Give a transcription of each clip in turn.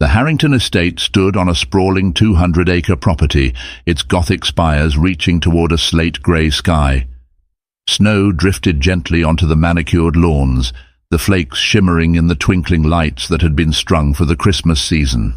The Harrington estate stood on a sprawling 200-acre property, its Gothic spires reaching toward a slate-grey sky. Snow drifted gently onto the manicured lawns, the flakes shimmering in the twinkling lights that had been strung for the Christmas season.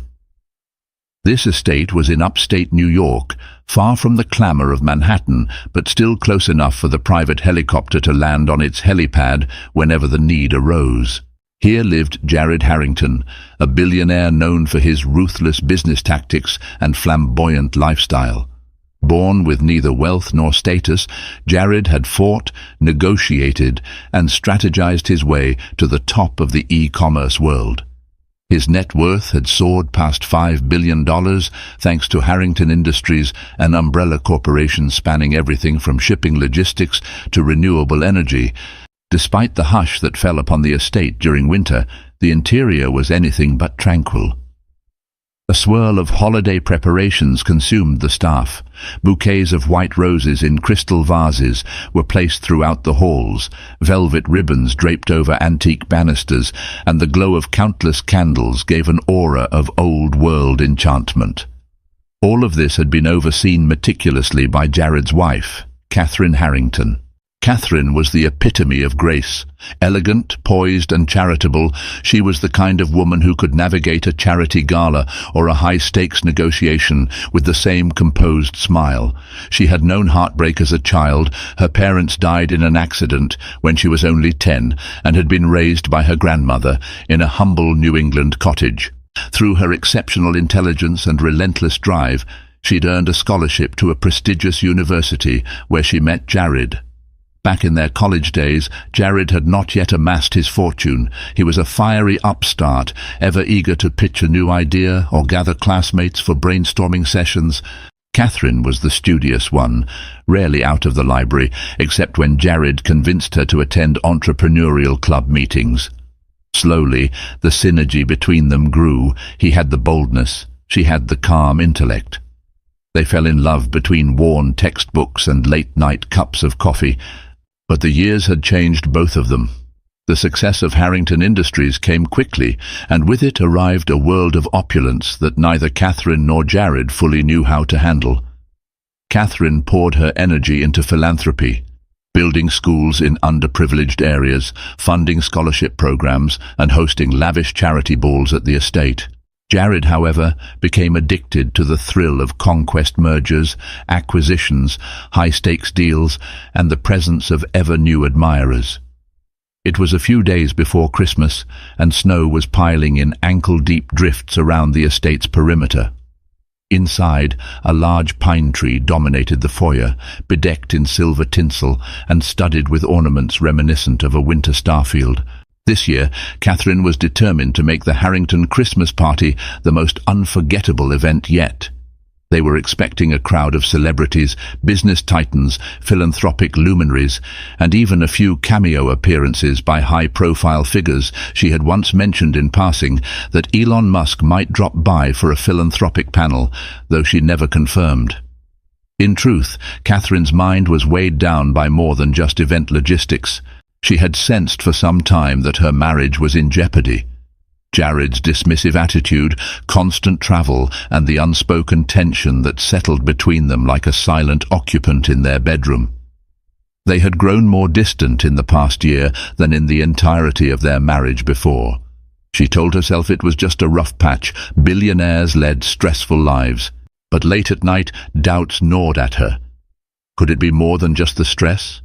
This estate was in upstate New York, far from the clamor of Manhattan, but still close enough for the private helicopter to land on its helipad whenever the need arose. Here lived Jared Harrington, a billionaire known for his ruthless business tactics and flamboyant lifestyle. Born with neither wealth nor status, Jared had fought, negotiated, and strategized his way to the top of the e-commerce world. His net worth had soared past $5 billion thanks to Harrington Industries, an umbrella corporation spanning everything from shipping logistics to renewable energy. Despite the hush that fell upon the estate during winter, the interior was anything but tranquil. A swirl of holiday preparations consumed the staff. Bouquets of white roses in crystal vases were placed throughout the halls, velvet ribbons draped over antique banisters, and the glow of countless candles gave an aura of old-world enchantment. All of this had been overseen meticulously by Jared's wife, Catherine Harrington. Catherine was the epitome of grace. Elegant, poised, and charitable, she was the kind of woman who could navigate a charity gala or a high-stakes negotiation with the same composed smile. She had known heartbreak as a child. Her parents died in an accident when she was only 10 and had been raised by her grandmother in a humble New England cottage. Through her exceptional intelligence and relentless drive, she'd earned a scholarship to a prestigious university where she met Jared. Back in their college days, Jared had not yet amassed his fortune. He was a fiery upstart, ever eager to pitch a new idea or gather classmates for brainstorming sessions. Catherine was the studious one, rarely out of the library, except when Jared convinced her to attend entrepreneurial club meetings. Slowly, the synergy between them grew. He had the boldness, she had the calm intellect. They fell in love between worn textbooks and late-night cups of coffee. But the years had changed both of them. The success of Harrington Industries came quickly, and with it arrived a world of opulence that neither Catherine nor Jared fully knew how to handle. Catherine poured her energy into philanthropy, building schools in underprivileged areas, funding scholarship programs, and hosting lavish charity balls at the estate. Jared, however, became addicted to the thrill of conquest mergers, acquisitions, high-stakes deals, and the presence of ever-new admirers. It was a few days before Christmas, and snow was piling in ankle-deep drifts around the estate's perimeter. Inside, a large pine tree dominated the foyer, bedecked in silver tinsel and studded with ornaments reminiscent of a winter starfield. This year, Catherine was determined to make the Harrington Christmas party the most unforgettable event yet. They were expecting a crowd of celebrities, business titans, philanthropic luminaries, and even a few cameo appearances by high-profile figures. She had once mentioned in passing that Elon Musk might drop by for a philanthropic panel, though she never confirmed. In truth, Catherine's mind was weighed down by more than just event logistics. She had sensed for some time that her marriage was in jeopardy. Jared's dismissive attitude, constant travel, and the unspoken tension that settled between them like a silent occupant in their bedroom. They had grown more distant in the past year than in the entirety of their marriage before. She told herself it was just a rough patch. Billionaires led stressful lives. But late at night, doubts gnawed at her. Could it be more than just the stress?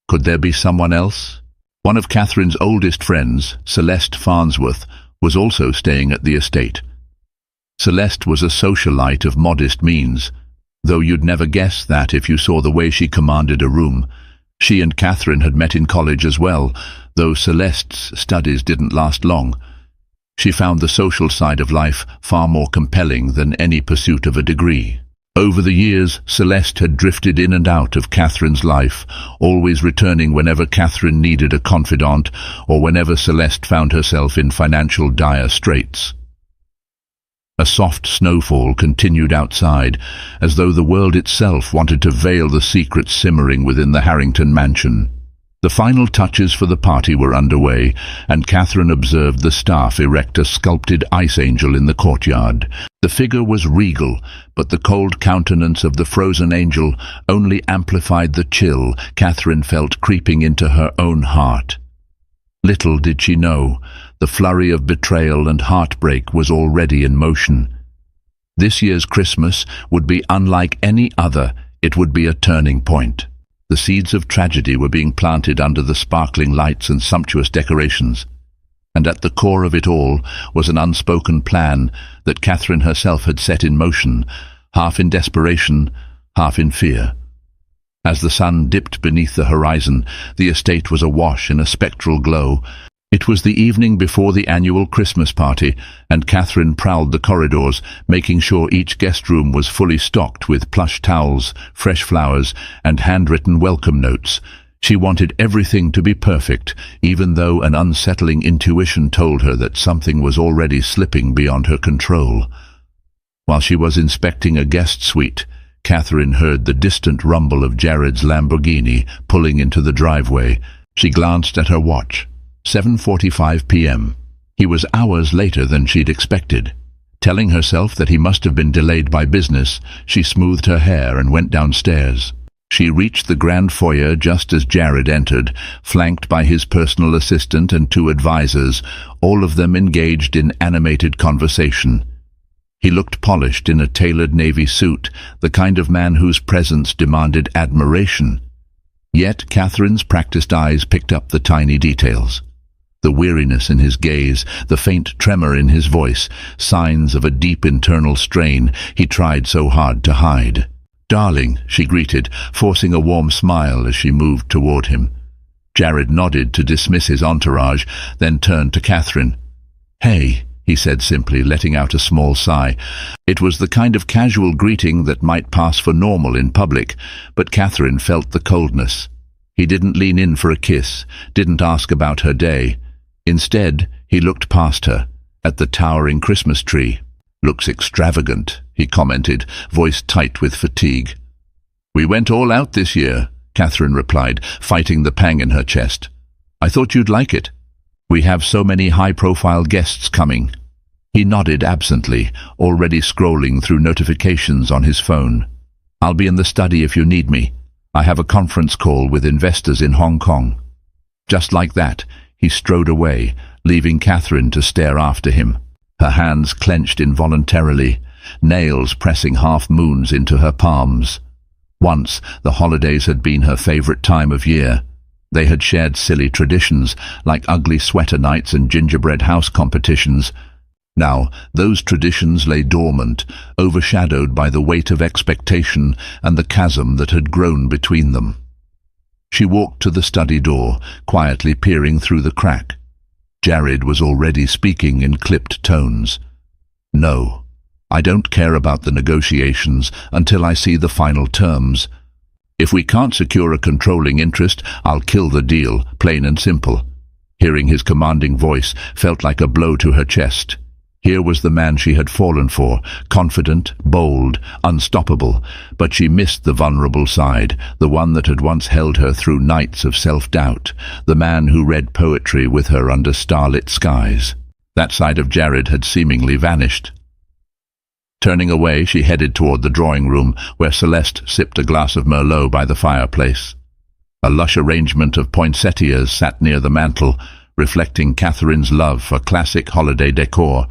Could there be someone else? One of Catherine's oldest friends, Celeste Farnsworth, was also staying at the estate. Celeste was a socialite of modest means, though you'd never guess that if you saw the way she commanded a room. She and Catherine had met in college as well, though Celeste's studies didn't last long. She found the social side of life far more compelling than any pursuit of a degree. Over the years, Celeste had drifted in and out of Catherine's life, always returning whenever Catherine needed a confidant or whenever Celeste found herself in financial dire straits. A soft snowfall continued outside, as though the world itself wanted to veil the secrets simmering within the Harrington mansion. The final touches for the party were underway, and Catherine observed the staff erect a sculpted ice angel in the courtyard. The figure was regal, but the cold countenance of the frozen angel only amplified the chill Catherine felt creeping into her own heart. Little did she know, the flurry of betrayal and heartbreak was already in motion. This year's Christmas would be unlike any other. It would be a turning point. The seeds of tragedy were being planted under the sparkling lights and sumptuous decorations, and at the core of it all was an unspoken plan that Catherine herself had set in motion, half in desperation, half in fear. As the sun dipped beneath the horizon, the estate was awash in a spectral glow. It was the evening before the annual Christmas party, and Catherine prowled the corridors, making sure each guest room was fully stocked with plush towels, fresh flowers, and handwritten welcome notes. She wanted everything to be perfect, even though an unsettling intuition told her that something was already slipping beyond her control. While she was inspecting a guest suite, Catherine heard the distant rumble of Jared's Lamborghini pulling into the driveway. She glanced at her watch. 7:45 p.m. He was hours later than she'd expected. Telling herself that he must have been delayed by business, she smoothed her hair and went downstairs. She reached the grand foyer just as Jared entered, flanked by his personal assistant and 2 advisors, all of them engaged in animated conversation. He looked polished in a tailored navy suit, the kind of man whose presence demanded admiration. Yet Catherine's practiced eyes picked up the tiny details. The weariness in his gaze, the faint tremor in his voice, signs of a deep internal strain he tried so hard to hide. "Darling," she greeted, forcing a warm smile as she moved toward him. Jared nodded to dismiss his entourage, then turned to Catherine. "Hey," he said simply, letting out a small sigh. It was the kind of casual greeting that might pass for normal in public, but Catherine felt the coldness. He didn't lean in for a kiss, didn't ask about her day. Instead, he looked past her, at the towering Christmas tree. "Looks extravagant," he commented, voice tight with fatigue. "We went all out this year," Catherine replied, fighting the pang in her chest. "I thought you'd like it. We have so many high-profile guests coming." He nodded absently, already scrolling through notifications on his phone. "I'll be in the study if you need me. I have a conference call with investors in Hong Kong." Just like that, he strode away, leaving Catherine to stare after him. Her hands clenched involuntarily, nails pressing half-moons into her palms. Once, the holidays had been her favorite time of year. They had shared silly traditions, like ugly sweater nights and gingerbread house competitions. Now, those traditions lay dormant, overshadowed by the weight of expectation and the chasm that had grown between them. She walked to the study door, quietly peering through the crack. Jared was already speaking in clipped tones. "No, I don't care about the negotiations until I see the final terms. If we can't secure a controlling interest, I'll kill the deal, plain and simple." Hearing his commanding voice felt like a blow to her chest. Here was the man she had fallen for, confident, bold, unstoppable, but she missed the vulnerable side, the one that had once held her through nights of self-doubt, the man who read poetry with her under starlit skies. That side of Jared had seemingly vanished. Turning away, she headed toward the drawing room, where Celeste sipped a glass of Merlot by the fireplace. A lush arrangement of poinsettias sat near the mantel, reflecting Catherine's love for classic holiday decor.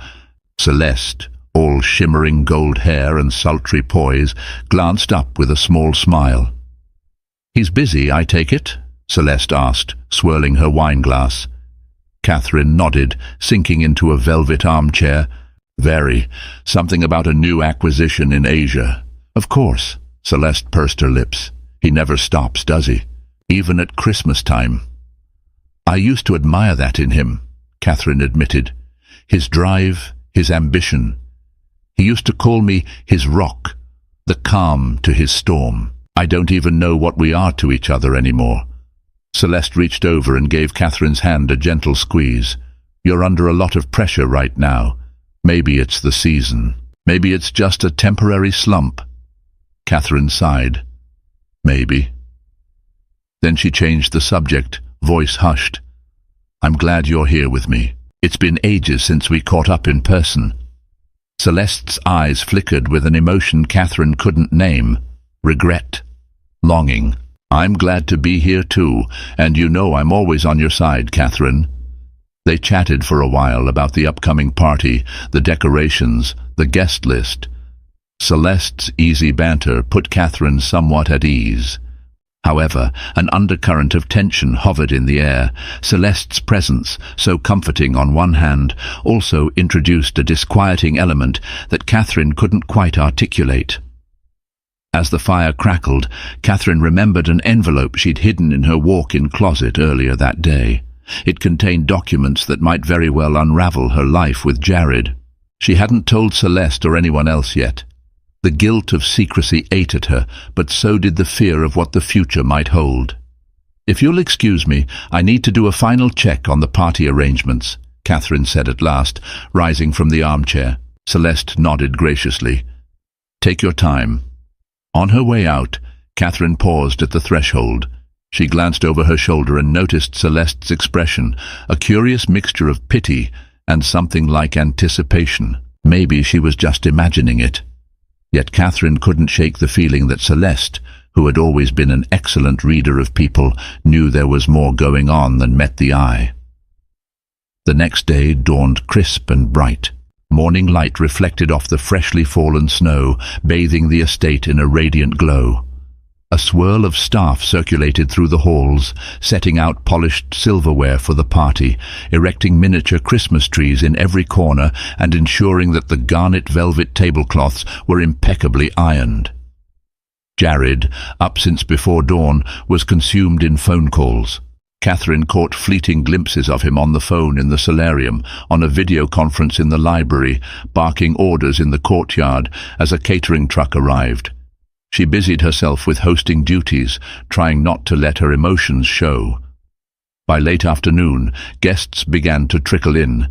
Celeste, all shimmering gold hair and sultry poise, glanced up with a small smile. "He's busy, I take it?" Celeste asked, swirling her wine-glass. Catherine nodded, sinking into a velvet armchair. "Very. Something about a new acquisition in Asia." "Of course." Celeste pursed her lips. "He never stops, does he? Even at Christmas time." "I used to admire that in him," Catherine admitted. "His drive, his ambition. He used to call me his rock, the calm to his storm. I don't even know what we are to each other anymore." Celeste reached over and gave Catherine's hand a gentle squeeze. "You're under a lot of pressure right now. Maybe it's the season. Maybe it's just a temporary slump." Catherine sighed. "Maybe." Then she changed the subject, voice hushed. "I'm glad you're here with me. It's been ages since we caught up in person." Celeste's eyes flickered with an emotion Catherine couldn't name. Regret. Longing. "I'm glad to be here too, and you know I'm always on your side, Catherine." They chatted for a while about the upcoming party, the decorations, the guest list. Celeste's easy banter put Catherine somewhat at ease. However, an undercurrent of tension hovered in the air. Celeste's presence, so comforting on one hand, also introduced a disquieting element that Catherine couldn't quite articulate. As the fire crackled, Catherine remembered an envelope she'd hidden in her walk-in closet earlier that day. It contained documents that might very well unravel her life with Jared. She hadn't told Celeste or anyone else yet. The guilt of secrecy ate at her, but so did the fear of what the future might hold. "If you'll excuse me, I need to do a final check on the party arrangements," Catherine said at last, rising from the armchair. Celeste nodded graciously. "Take your time." On her way out, Catherine paused at the threshold. She glanced over her shoulder and noticed Celeste's expression, a curious mixture of pity and something like anticipation. Maybe she was just imagining it. Yet Catherine couldn't shake the feeling that Celeste, who had always been an excellent reader of people, knew there was more going on than met the eye. The next day dawned crisp and bright. Morning light reflected off the freshly fallen snow, bathing the estate in a radiant glow. A swirl of staff circulated through the halls, setting out polished silverware for the party, erecting miniature Christmas trees in every corner and ensuring that the garnet velvet tablecloths were impeccably ironed. Jared, up since before dawn, was consumed in phone calls. Catherine caught fleeting glimpses of him on the phone in the solarium, on a video conference in the library, barking orders in the courtyard as a catering truck arrived. She busied herself with hosting duties, trying not to let her emotions show. By late afternoon, guests began to trickle in.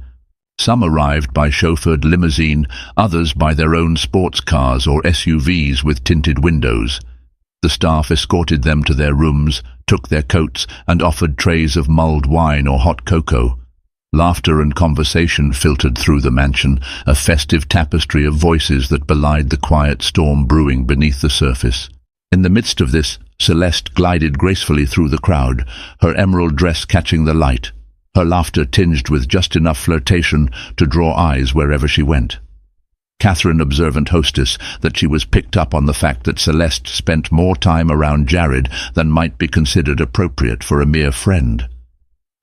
Some arrived by chauffeured limousine, others by their own sports cars or SUVs with tinted windows. The staff escorted them to their rooms, took their coats, and offered trays of mulled wine or hot cocoa. Laughter and conversation filtered through the mansion, a festive tapestry of voices that belied the quiet storm brewing beneath the surface. In the midst of this, Celeste glided gracefully through the crowd, her emerald dress catching the light, her laughter tinged with just enough flirtation to draw eyes wherever she went. Catherine, observant hostess, that she was picked up on the fact that Celeste spent more time around Jared than might be considered appropriate for a mere friend.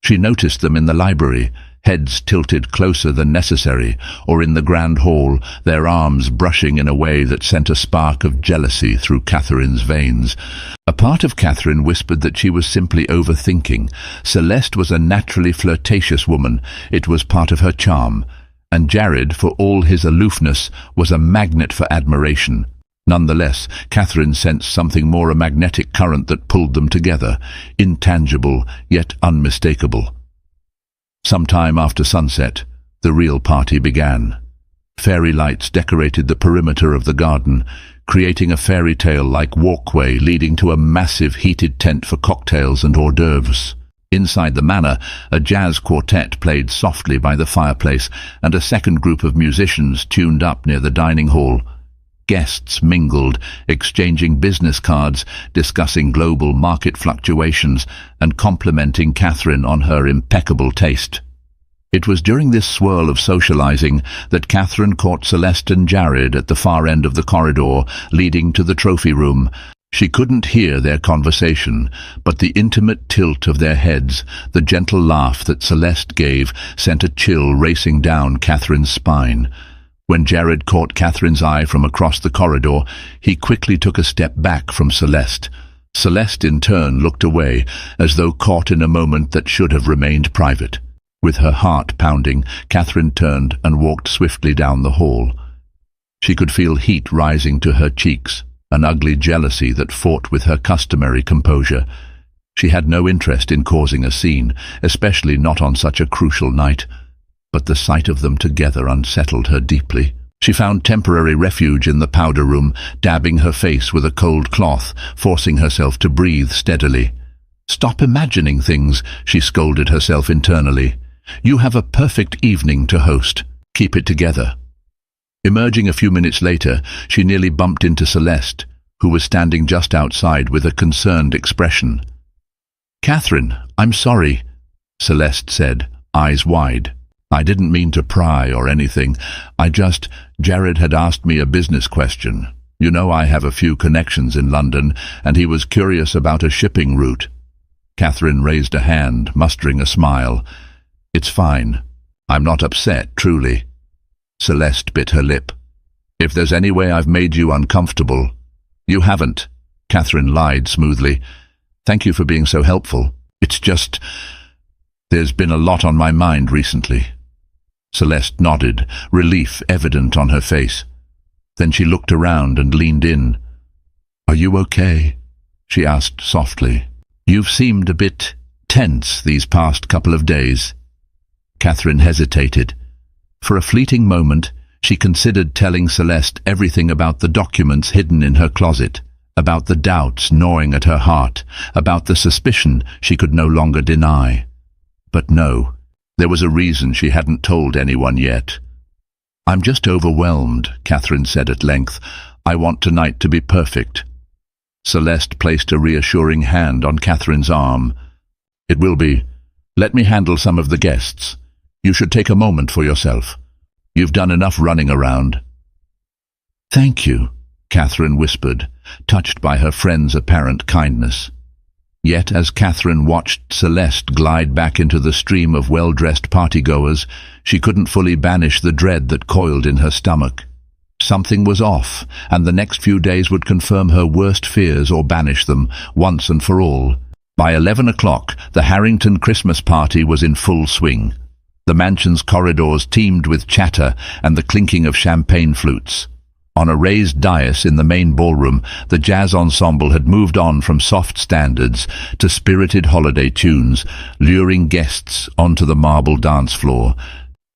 She noticed them in the library, heads tilted closer than necessary, or in the grand hall, their arms brushing in a way that sent a spark of jealousy through Catherine's veins. A part of Catherine whispered that she was simply overthinking. Celeste was a naturally flirtatious woman. It was part of her charm. And Jared, for all his aloofness, was a magnet for admiration. Nonetheless, Catherine sensed something more, a magnetic current that pulled them together, intangible yet unmistakable. Sometime after sunset, the real party began. Fairy lights decorated the perimeter of the garden, creating a fairy tale-like walkway leading to a massive heated tent for cocktails and hors d'oeuvres. Inside the manor, a jazz quartet played softly by the fireplace, and a second group of musicians tuned up near the dining hall. Guests mingled, exchanging business cards, discussing global market fluctuations, and complimenting Catherine on her impeccable taste. It was during this swirl of socializing that Catherine caught Celeste and Jared at the far end of the corridor leading to the trophy room. She couldn't hear their conversation, but the intimate tilt of their heads, the gentle laugh that Celeste gave, sent a chill racing down Catherine's spine. When Jared caught Catherine's eye from across the corridor, he quickly took a step back from Celeste. Celeste, in turn, looked away, as though caught in a moment that should have remained private. With her heart pounding, Catherine turned and walked swiftly down the hall. She could feel heat rising to her cheeks, an ugly jealousy that fought with her customary composure. She had no interest in causing a scene, especially not on such a crucial night. But the sight of them together unsettled her deeply. She found temporary refuge in the powder room, dabbing her face with a cold cloth, forcing herself to breathe steadily. "Stop imagining things," she scolded herself internally. "You have a perfect evening to host. Keep it together." Emerging a few minutes later, she nearly bumped into Celeste, who was standing just outside with a concerned expression. "Catherine, I'm sorry," Celeste said, eyes wide. "I didn't mean to pry or anything. Jared had asked me a business question. You know I have a few connections in London, and he was curious about a shipping route." Catherine raised a hand, mustering a smile. "It's fine. I'm not upset, truly." Celeste bit her lip. "If there's any way I've made you uncomfortable—" "You haven't," Catherine lied smoothly. "Thank you for being so helpful. It's just, there's been a lot on my mind recently." Celeste nodded, relief evident on her face. Then she looked around and leaned in. "Are you okay?" she asked softly. "You've seemed a bit tense these past couple of days." Catherine hesitated. For a fleeting moment, she considered telling Celeste everything about the documents hidden in her closet, about the doubts gnawing at her heart, about the suspicion she could no longer deny. But no, there was a reason she hadn't told anyone yet. "I'm just overwhelmed," Catherine said at length. "I want tonight to be perfect." Celeste placed a reassuring hand on Catherine's arm. "It will be. Let me handle some of the guests. You should take a moment for yourself. You've done enough running around." "Thank you," Catherine whispered, touched by her friend's apparent kindness. Yet as Catherine watched Celeste glide back into the stream of well-dressed partygoers, she couldn't fully banish the dread that coiled in her stomach. Something was off, and the next few days would confirm her worst fears or banish them, once and for all. By 11 o'clock, the Harrington Christmas party was in full swing. The mansion's corridors teemed with chatter and the clinking of champagne flutes. On a raised dais in the main ballroom, the jazz ensemble had moved on from soft standards to spirited holiday tunes, luring guests onto the marble dance floor.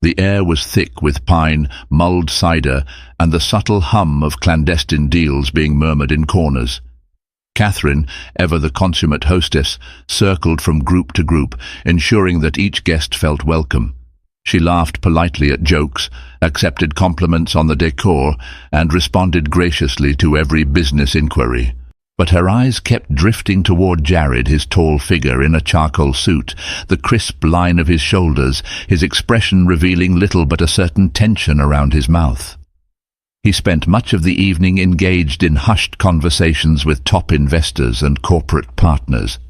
The air was thick with pine, mulled cider, and the subtle hum of clandestine deals being murmured in corners. Catherine, ever the consummate hostess, circled from group to group, ensuring that each guest felt welcome. She laughed politely at jokes, accepted compliments on the decor, and responded graciously to every business inquiry. But her eyes kept drifting toward Jared, his tall figure in a charcoal suit, the crisp line of his shoulders, his expression revealing little but a certain tension around his mouth. He spent much of the evening engaged in hushed conversations with top investors and corporate partners.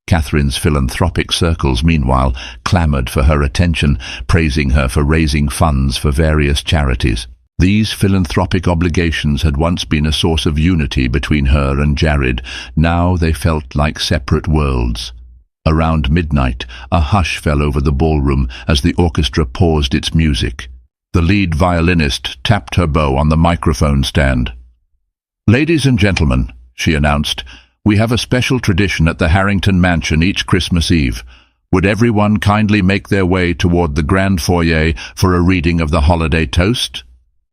Catherine's philanthropic circles, meanwhile, clamoured for her attention, praising her for raising funds for various charities. These philanthropic obligations had once been a source of unity between her and Jared. Now they felt like separate worlds. Around midnight, a hush fell over the ballroom as the orchestra paused its music. The lead violinist tapped her bow on the microphone stand. "Ladies and gentlemen," she announced, "we have a special tradition at the Harrington Mansion each Christmas Eve. Would everyone kindly make their way toward the grand foyer for a reading of the holiday toast?"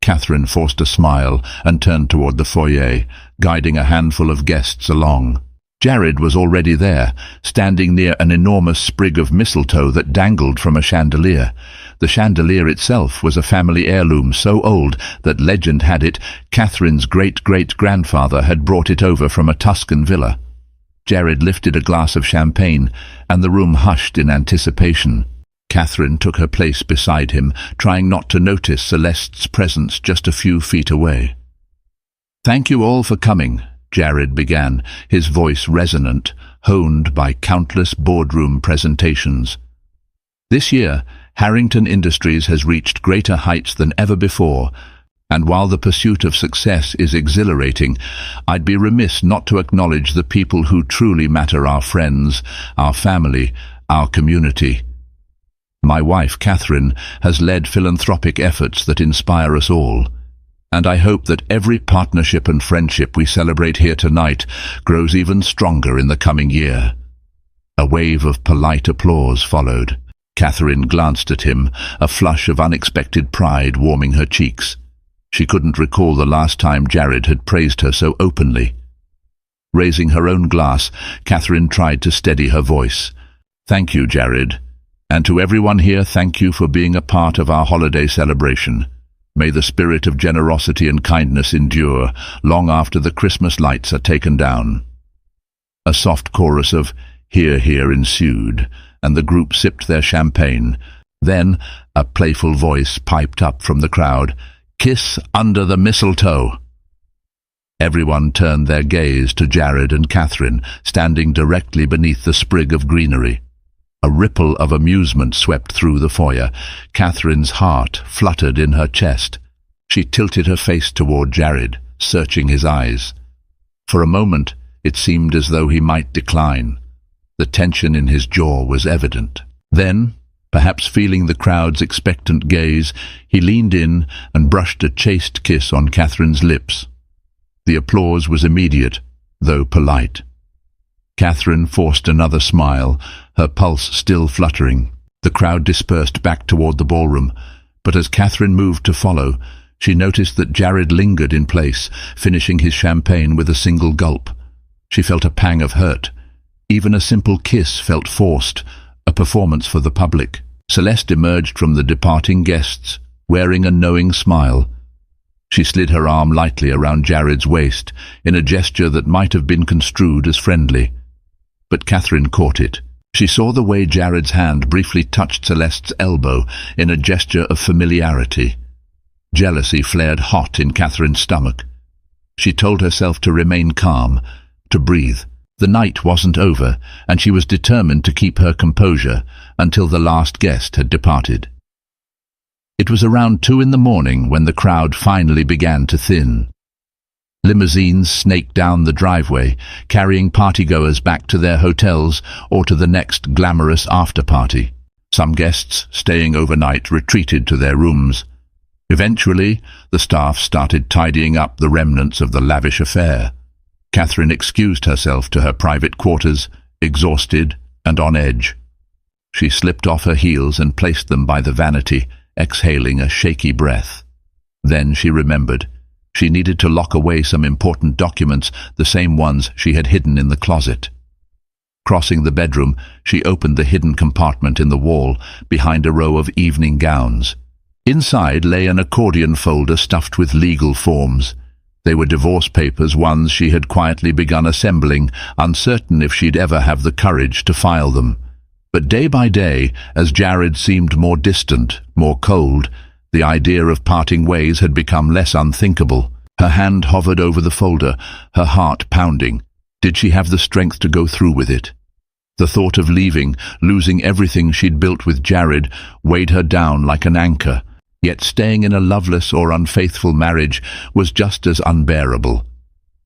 Catherine forced a smile and turned toward the foyer, guiding a handful of guests along. Jared was already there, standing near an enormous sprig of mistletoe that dangled from a chandelier. The chandelier itself was a family heirloom so old that legend had it Catherine's great-great-grandfather had brought it over from a Tuscan villa. Jared lifted a glass of champagne, and the room hushed in anticipation. Catherine took her place beside him, trying not to notice Celeste's presence just a few feet away. "Thank you all for coming," Jared began, his voice resonant, honed by countless boardroom presentations. "This year, Harrington Industries has reached greater heights than ever before, and while the pursuit of success is exhilarating, I'd be remiss not to acknowledge the people who truly matter: our friends, our family, our community. My wife, Catherine, has led philanthropic efforts that inspire us all, and I hope that every partnership and friendship we celebrate here tonight grows even stronger in the coming year." A wave of polite applause followed. Catherine glanced at him, a flush of unexpected pride warming her cheeks. She couldn't recall the last time Jared had praised her so openly. Raising her own glass, Catherine tried to steady her voice. "Thank you, Jared. And to everyone here, thank you for being a part of our holiday celebration. May the spirit of generosity and kindness endure long after the Christmas lights are taken down." A soft chorus of "Hear, hear" ensued, and the group sipped their champagne. Then a playful voice piped up from the crowd, "Kiss under the mistletoe." Everyone turned their gaze to Jared and Catherine, standing directly beneath the sprig of greenery. A ripple of amusement swept through the foyer. Catherine's heart fluttered in her chest. She tilted her face toward Jared, searching his eyes. For a moment, it seemed as though he might decline. The tension in his jaw was evident. Then, perhaps feeling the crowd's expectant gaze, he leaned in and brushed a chaste kiss on Catherine's lips. The applause was immediate, though polite. Catherine forced another smile, her pulse still fluttering. The crowd dispersed back toward the ballroom, but as Catherine moved to follow, she noticed that Jared lingered in place, finishing his champagne with a single gulp. She felt a pang of hurt. Even a simple kiss felt forced, a performance for the public. Celeste emerged from the departing guests, wearing a knowing smile. She slid her arm lightly around Jared's waist, in a gesture that might have been construed as friendly. But Catherine caught it. She saw the way Jared's hand briefly touched Celeste's elbow in a gesture of familiarity. Jealousy flared hot in Catherine's stomach. She told herself to remain calm, to breathe. The night wasn't over, and she was determined to keep her composure until the last guest had departed. It was around 2 a.m. when the crowd finally began to thin. Limousines snaked down the driveway, carrying partygoers back to their hotels or to the next glamorous after-party. Some guests, staying overnight, retreated to their rooms. Eventually, the staff started tidying up the remnants of the lavish affair. Catherine excused herself to her private quarters, exhausted and on edge. She slipped off her heels and placed them by the vanity, exhaling a shaky breath. Then she remembered. She needed to lock away some important documents, the same ones she had hidden in the closet. Crossing the bedroom, she opened the hidden compartment in the wall, behind a row of evening gowns. Inside lay an accordion folder stuffed with legal forms. They were divorce papers, ones she had quietly begun assembling, uncertain if she'd ever have the courage to file them. But day by day, as Jared seemed more distant, more cold, the idea of parting ways had become less unthinkable. Her hand hovered over the folder, her heart pounding. Did she have the strength to go through with it? The thought of leaving, losing everything she'd built with Jared, weighed her down like an anchor. Yet staying in a loveless or unfaithful marriage was just as unbearable.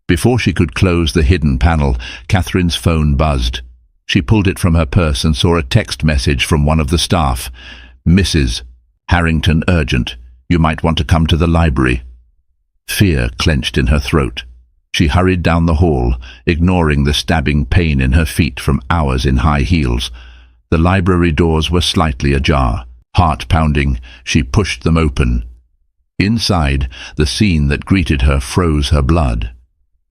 Before she could close the hidden panel, Catherine's phone buzzed. She pulled it from her purse and saw a text message from one of the staff. "Mrs. Harrington, urgent. You might want to come to the library." Fear clenched in her throat. She hurried down the hall, ignoring the stabbing pain in her feet from hours in high heels. The library doors were slightly ajar. Heart pounding, she pushed them open. Inside, the scene that greeted her froze her blood.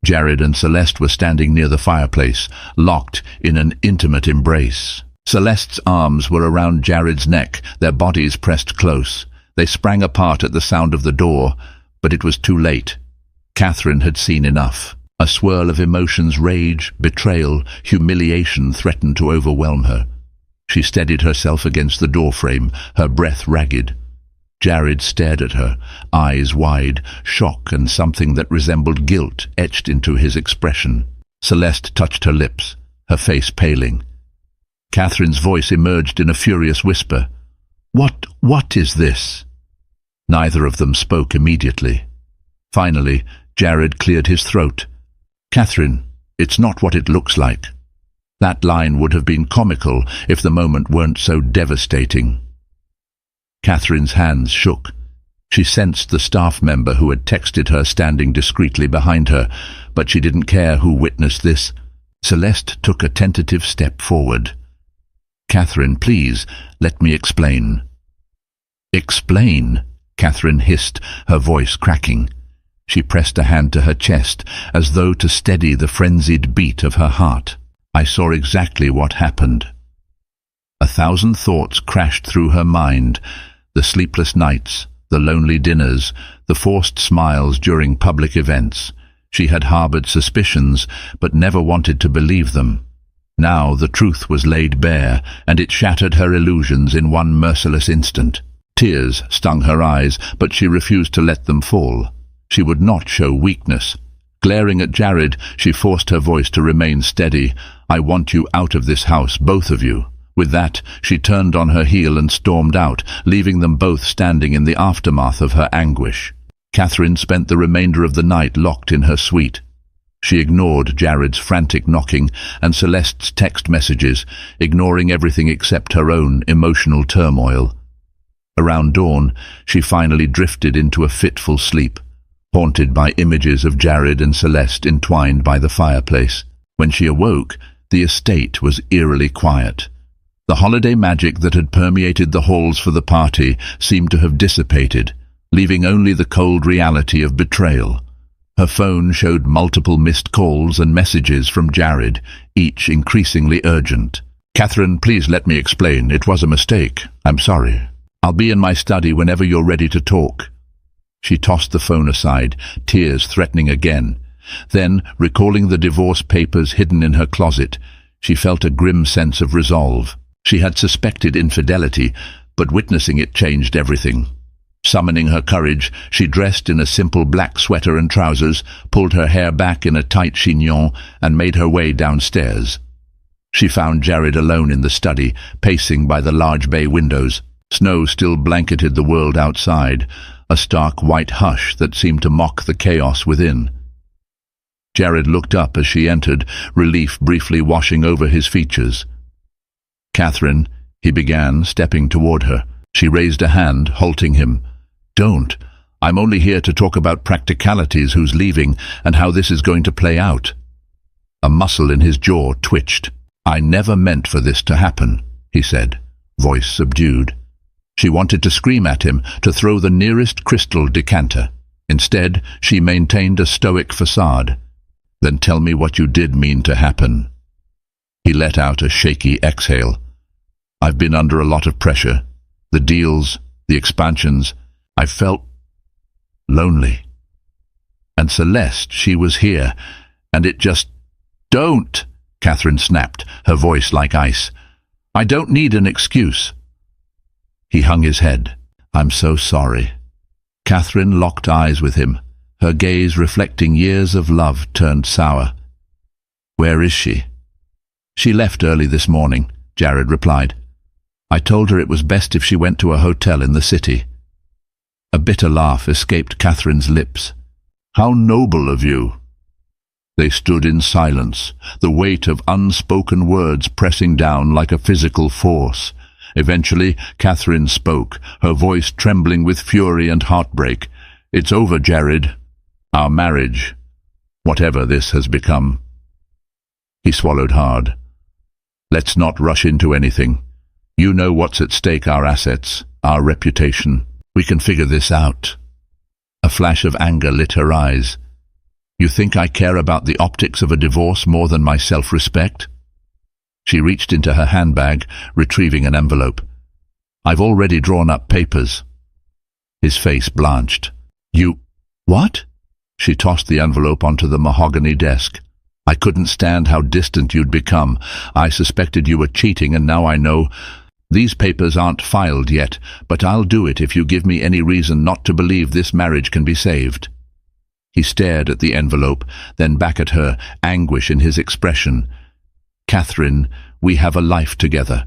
Jared and Celeste were standing near the fireplace, locked in an intimate embrace. Celeste's arms were around Jared's neck, their bodies pressed close. They sprang apart at the sound of the door, but it was too late. Catherine had seen enough. A swirl of emotions, rage, betrayal, humiliation threatened to overwhelm her. She steadied herself against the doorframe, her breath ragged. Jared stared at her, eyes wide, shock and something that resembled guilt etched into his expression. Celeste touched her lips, her face paling. Catherine's voice emerged in a furious whisper. What is this?" Neither of them spoke immediately. Finally, Jared cleared his throat. "Catherine, it's not what it looks like." That line would have been comical if the moment weren't so devastating. Catherine's hands shook. She sensed the staff member who had texted her standing discreetly behind her, but she didn't care who witnessed this. Celeste took a tentative step forward. "Catherine, please, let me explain." "Explain?" Catherine hissed, her voice cracking. She pressed a hand to her chest, as though to steady the frenzied beat of her heart. I saw exactly what happened. 1,000 thoughts crashed through her mind. The sleepless nights, the lonely dinners, the forced smiles during public events. She had harbored suspicions, but never wanted to believe them. Now the truth was laid bare, and it shattered her illusions in one merciless instant. Tears stung her eyes, but she refused to let them fall. She would not show weakness. Glaring at Jared, she forced her voice to remain steady. "I want you out of this house, both of you." With that, she turned on her heel and stormed out, leaving them both standing in the aftermath of her anguish. Catherine spent the remainder of the night locked in her suite. She ignored Jared's frantic knocking and Celeste's text messages, ignoring everything except her own emotional turmoil. Around dawn, she finally drifted into a fitful sleep, haunted by images of Jared and Celeste entwined by the fireplace. When she awoke, the estate was eerily quiet. The holiday magic that had permeated the halls for the party seemed to have dissipated, leaving only the cold reality of betrayal. Her phone showed multiple missed calls and messages from Jared, each increasingly urgent. "Catherine, please let me explain. It was a mistake. I'm sorry. I'll be in my study whenever you're ready to talk." She tossed the phone aside, tears threatening again. Then, recalling the divorce papers hidden in her closet, she felt a grim sense of resolve. She had suspected infidelity, but witnessing it changed everything. Summoning her courage, she dressed in a simple black sweater and trousers, pulled her hair back in a tight chignon, and made her way downstairs. She found Jared alone in the study, pacing by the large bay windows. Snow still blanketed the world outside, a stark white hush that seemed to mock the chaos within. Jared looked up as she entered, relief briefly washing over his features. "Catherine," he began, stepping toward her. She raised a hand, halting him. "Don't. I'm only here to talk about practicalities, who's leaving, and how this is going to play out." A muscle in his jaw twitched. "I never meant for this to happen," he said, voice subdued. She wanted to scream at him, to throw the nearest crystal decanter. Instead, she maintained a stoic facade. "Then tell me what you did mean to happen." He let out a shaky exhale. "I've been under a lot of pressure. The deals, the expansions. I felt lonely. And Celeste, she was here, and it just—" "Don't!" Catherine snapped, her voice like ice. "I don't need an excuse." He hung his head. "I'm so sorry." Catherine locked eyes with him, her gaze reflecting years of love turned sour. "Where is she?" "She left early this morning," Jared replied. "I told her it was best if she went to a hotel in the city." A bitter laugh escaped Catherine's lips. "How noble of you!" They stood in silence, the weight of unspoken words pressing down like a physical force. Eventually, Catherine spoke, her voice trembling with fury and heartbreak. "It's over, Jared. Our marriage. Whatever this has become." He swallowed hard. "Let's not rush into anything. You know what's at stake, our assets, our reputation. We can figure this out." A flash of anger lit her eyes. "You think I care about the optics of a divorce more than my self-respect?" She reached into her handbag, retrieving an envelope. "I've already drawn up papers." His face blanched. "You— What?" She tossed the envelope onto the mahogany desk. "I couldn't stand how distant you'd become. I suspected you were cheating, and now I know. These papers aren't filed yet, but I'll do it if you give me any reason not to believe this marriage can be saved." He stared at the envelope, then back at her, anguish in his expression. "Catherine, we have a life together."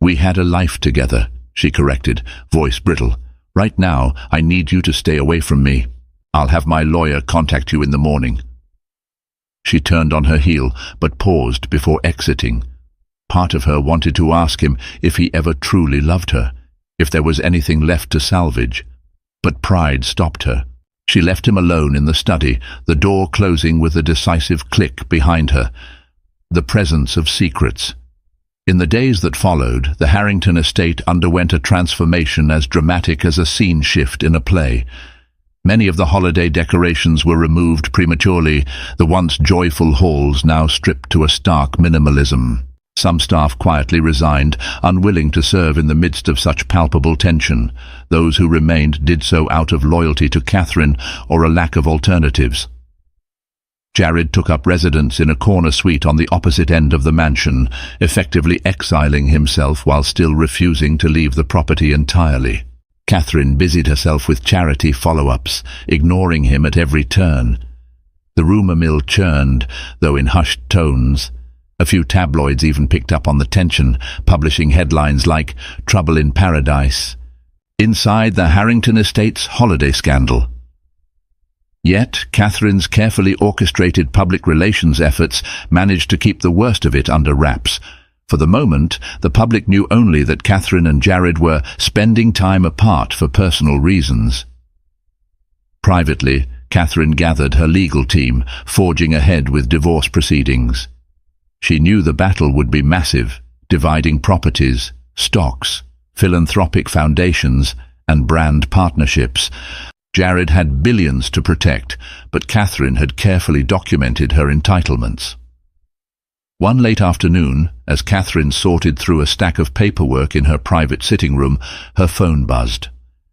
"We had a life together," she corrected, voice brittle. "Right now, I need you to stay away from me. I'll have my lawyer contact you in the morning." She turned on her heel, but paused before exiting. Part of her wanted to ask him if he ever truly loved her, if there was anything left to salvage. But pride stopped her. She left him alone in the study, the door closing with a decisive click behind her. The presence of secrets. In the days that followed, the Harrington estate underwent a transformation as dramatic as a scene shift in a play. Many of the holiday decorations were removed prematurely, the once joyful halls now stripped to a stark minimalism. Some staff quietly resigned, unwilling to serve in the midst of such palpable tension. Those who remained did so out of loyalty to Catherine or a lack of alternatives. Jared took up residence in a corner suite on the opposite end of the mansion, effectively exiling himself while still refusing to leave the property entirely. Catherine busied herself with charity follow-ups, ignoring him at every turn. The rumour mill churned, though in hushed tones. A few tabloids even picked up on the tension, publishing headlines like "Trouble in Paradise," "Inside the Harrington Estates Holiday Scandal." Yet, Catherine's carefully orchestrated public relations efforts managed to keep the worst of it under wraps. For the moment, the public knew only that Catherine and Jared were spending time apart for personal reasons. Privately, Catherine gathered her legal team, forging ahead with divorce proceedings. She knew the battle would be massive, dividing properties, stocks, philanthropic foundations, and brand partnerships. Jared had billions to protect, but Catherine had carefully documented her entitlements. One late afternoon, as Catherine sorted through a stack of paperwork in her private sitting room, her phone buzzed.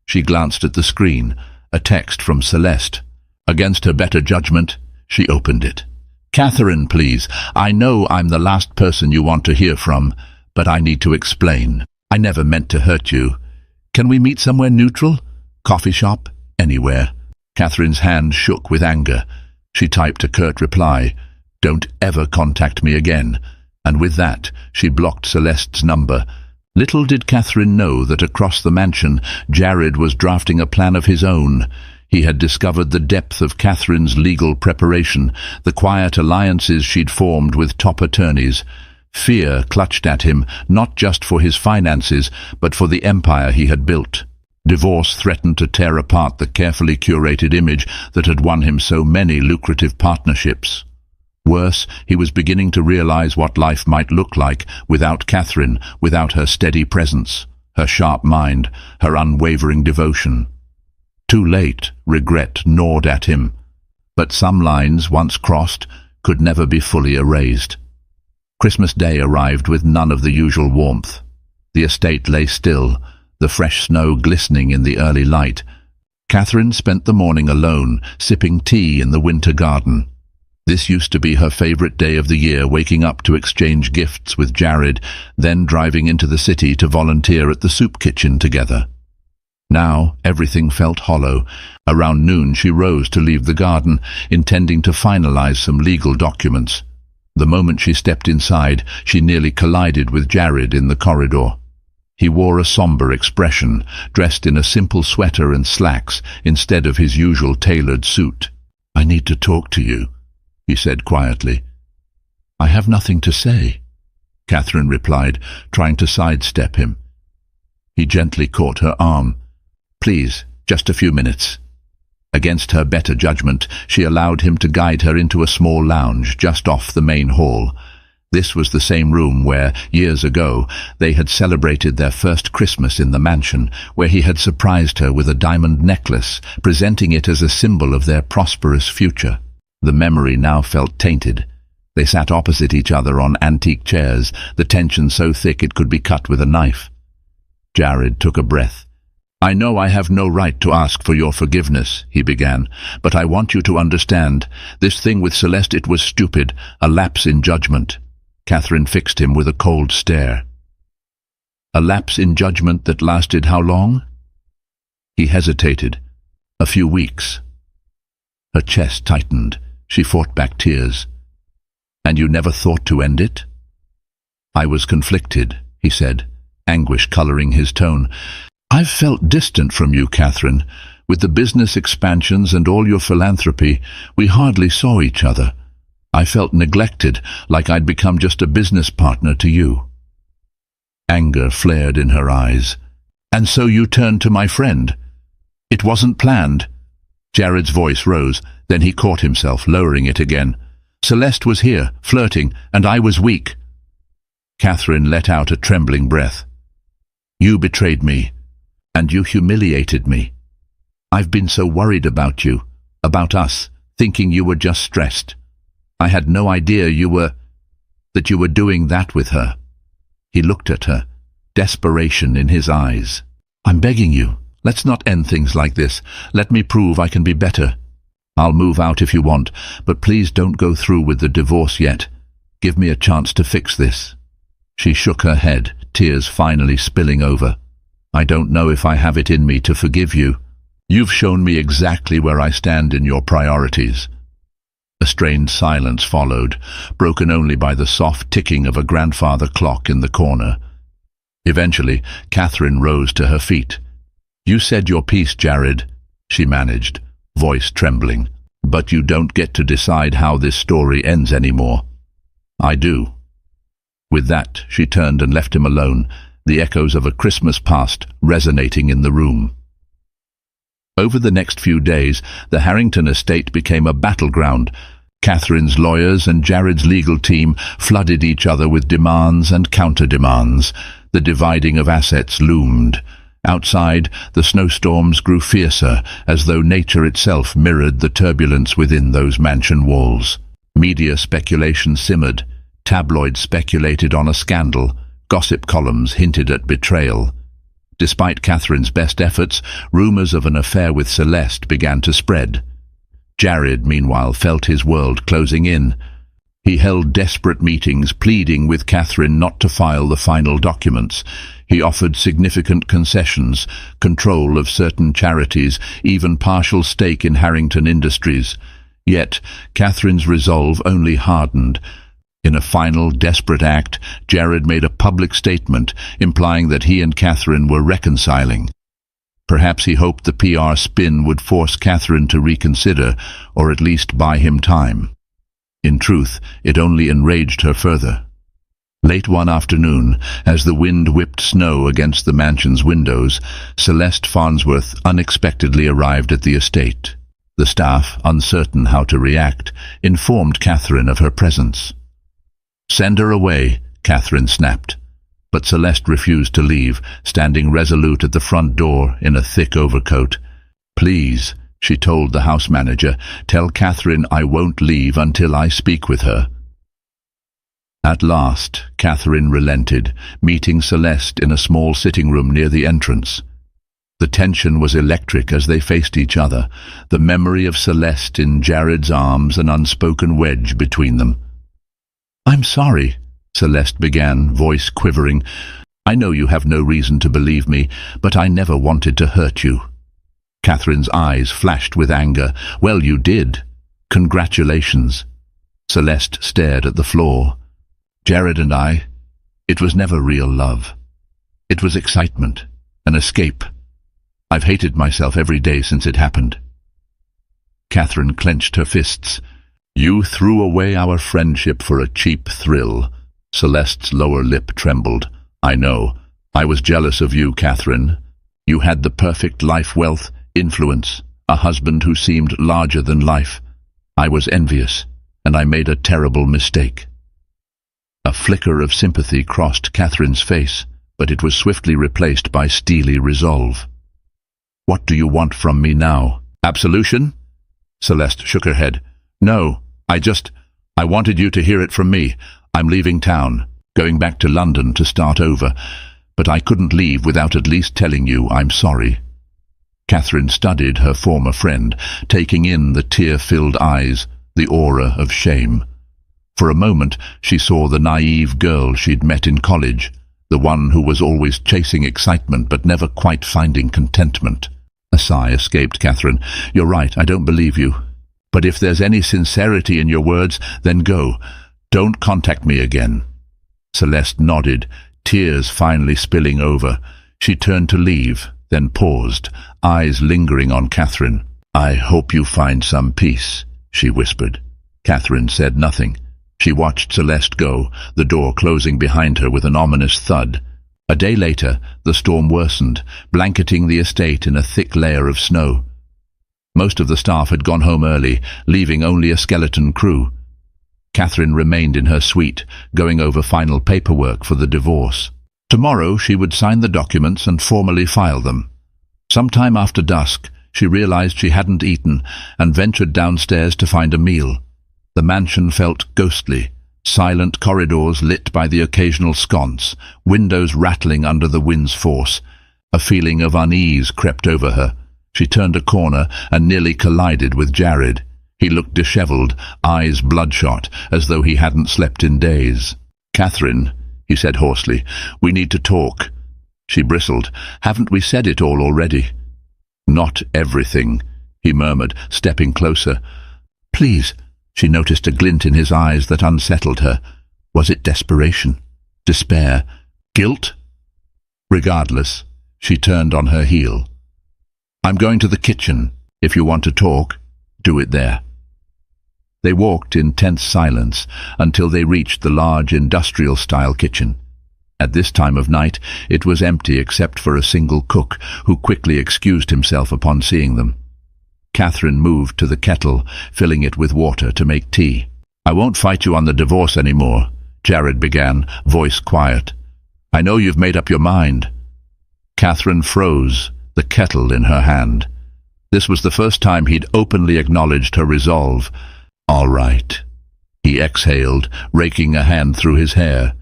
She glanced at the screen, a text from Celeste. Against her better judgment, she opened it. "Catherine, please, I know I'm the last person you want to hear from, but I need to explain. I never meant to hurt you. Can we meet somewhere neutral? Coffee shop? Anywhere." Catherine's hand shook with anger. She typed a curt reply, "Don't ever contact me again," and with that, she blocked Celeste's number. Little did Catherine know that across the mansion, Jared was drafting a plan of his own. He had discovered the depth of Catherine's legal preparation, the quiet alliances she'd formed with top attorneys. Fear clutched at him, not just for his finances, but for the empire he had built. Divorce threatened to tear apart the carefully curated image that had won him so many lucrative partnerships. Worse, he was beginning to realize what life might look like without Catherine, without her steady presence, her sharp mind, her unwavering devotion. Too late, regret gnawed at him. But some lines, once crossed, could never be fully erased. Christmas Day arrived with none of the usual warmth. The estate lay still, the fresh snow glistening in the early light. Catherine spent the morning alone, sipping tea in the winter garden. This used to be her favorite day of the year, waking up to exchange gifts with Jared, then driving into the city to volunteer at the soup kitchen together. Now everything felt hollow. Around noon she rose to leave the garden, intending to finalize some legal documents. The moment she stepped inside, she nearly collided with Jared in the corridor. He wore a somber expression, dressed in a simple sweater and slacks instead of his usual tailored suit. "I need to talk to you," he said quietly. "I have nothing to say," Catherine replied, trying to sidestep him. He gently caught her arm. "Please, just a few minutes." Against her better judgment, she allowed him to guide her into a small lounge just off the main hall. This was the same room where, years ago, they had celebrated their first Christmas in the mansion, where he had surprised her with a diamond necklace, presenting it as a symbol of their prosperous future. The memory now felt tainted. They sat opposite each other on antique chairs, the tension so thick it could be cut with a knife. Jared took a breath. "I know I have no right to ask for your forgiveness," he began, "but I want you to understand. This thing with Celeste, it was stupid, a lapse in judgment." Catherine fixed him with a cold stare. "A lapse in judgment that lasted how long?" He hesitated. "A few weeks." Her chest tightened. She fought back tears. "And you never thought to end it?" "I was conflicted," he said, anguish coloring his tone. "I've felt distant from you, Catherine. With the business expansions and all your philanthropy, we hardly saw each other. I felt neglected, like I'd become just a business partner to you." Anger flared in her eyes. "And so you turned to my friend? It wasn't planned." Jared's voice rose, then he caught himself, lowering it again. "Celeste was here, flirting, and I was weak." Catherine let out a trembling breath. "You betrayed me, and you humiliated me." I've been so worried about you, about us, thinking you were just stressed. I had no idea that you were doing that with her." He looked at her, desperation in his eyes. "I'm begging you, let's not end things like this. Let me prove I can be better. I'll move out if you want, but please don't go through with the divorce yet. Give me a chance to fix this." She shook her head, tears finally spilling over. "I don't know if I have it in me to forgive you. You've shown me exactly where I stand in your priorities." A strained silence followed, broken only by the soft ticking of a grandfather clock in the corner. Eventually, Catherine rose to her feet. "You said your piece, Jared," she managed, voice trembling. "But you don't get to decide how this story ends anymore. I do." With that, she turned and left him alone, the echoes of a Christmas past resonating in the room. Over the next few days, the Harrington estate became a battleground. Catherine's lawyers and Jared's legal team flooded each other with demands and counter-demands. The dividing of assets loomed. Outside, the snowstorms grew fiercer, as though nature itself mirrored the turbulence within those mansion walls. Media speculation simmered. Tabloids speculated on a scandal. Gossip columns hinted at betrayal. Despite Catherine's best efforts, rumors of an affair with Celeste began to spread. Jared, meanwhile, felt his world closing in. He held desperate meetings, pleading with Catherine not to file the final documents. He offered significant concessions, control of certain charities, even partial stake in Harrington Industries. Yet, Catherine's resolve only hardened. In a final, desperate act, Jared made a public statement, implying that he and Catherine were reconciling. Perhaps he hoped the PR spin would force Catherine to reconsider, or at least buy him time. In truth, it only enraged her further. Late one afternoon, as the wind whipped snow against the mansion's windows, Celeste Farnsworth unexpectedly arrived at the estate. The staff, uncertain how to react, informed Catherine of her presence. "Send her away," Catherine snapped. But Celeste refused to leave, standing resolute at the front door in a thick overcoat. "Please," she told the house manager, "tell Catherine I won't leave until I speak with her." At last, Catherine relented, meeting Celeste in a small sitting room near the entrance. The tension was electric as they faced each other, the memory of Celeste in Jared's arms an unspoken wedge between them. "I'm sorry," Celeste began, voice quivering. "I know you have no reason to believe me, but I never wanted to hurt you." Catherine's eyes flashed with anger. "Well, you did. Congratulations." Celeste stared at the floor. "Jared and it was never real love. It was excitement, an escape. I've hated myself every day since it happened." Catherine clenched her fists. "You threw away our friendship for a cheap thrill." Celeste's lower lip trembled. "I know. I was jealous of you, Catherine. You had the perfect life, wealth, influence, a husband who seemed larger than life. I was envious, and I made a terrible mistake." A flicker of sympathy crossed Catherine's face, but it was swiftly replaced by steely resolve. "What do you want from me now? Absolution?" Celeste shook her head. "No. I wanted you to hear it from me. I'm leaving town, going back to London to start over, but I couldn't leave without at least telling you I'm sorry." Catherine studied her former friend, taking in the tear-filled eyes, the aura of shame. For a moment, she saw the naive girl she'd met in college, the one who was always chasing excitement but never quite finding contentment. A sigh escaped Catherine. "You're right, I don't believe you. But if there's any sincerity in your words, then go. Don't contact me again." Celeste nodded, tears finally spilling over. She turned to leave, then paused, eyes lingering on Catherine. "I hope you find some peace," she whispered. Catherine said nothing. She watched Celeste go, the door closing behind her with an ominous thud. A day later, the storm worsened, blanketing the estate in a thick layer of snow. Most of the staff had gone home early, leaving only a skeleton crew. Catherine remained in her suite, going over final paperwork for the divorce. Tomorrow she would sign the documents and formally file them. Sometime after dusk, She realized she hadn't eaten and ventured downstairs to find a meal. The mansion felt ghostly, silent corridors lit by the occasional sconce, windows rattling under the wind's force. A feeling of unease crept over her. She turned a corner and nearly collided with Jared. He looked disheveled, eyes bloodshot, as though he hadn't slept in days. "Catherine," he said hoarsely, "we need to talk." She bristled. "Haven't we said it all already?" "Not everything," he murmured, stepping closer. "Please." She noticed a glint in his eyes that unsettled her. Was it desperation? Despair? Guilt? Regardless, she turned on her heel. "I'm going to the kitchen. If you want to talk, do it there." They walked in tense silence until they reached the large industrial-style kitchen. At this time of night, it was empty except for a single cook, who quickly excused himself upon seeing them. Catherine moved to the kettle, filling it with water to make tea. "I won't fight you on the divorce anymore," Jared began, voice quiet. "I know you've made up your mind." Catherine froze, the kettle in her hand. This was the first time he'd openly acknowledged her resolve. "All right," he exhaled, raking a hand through his hair.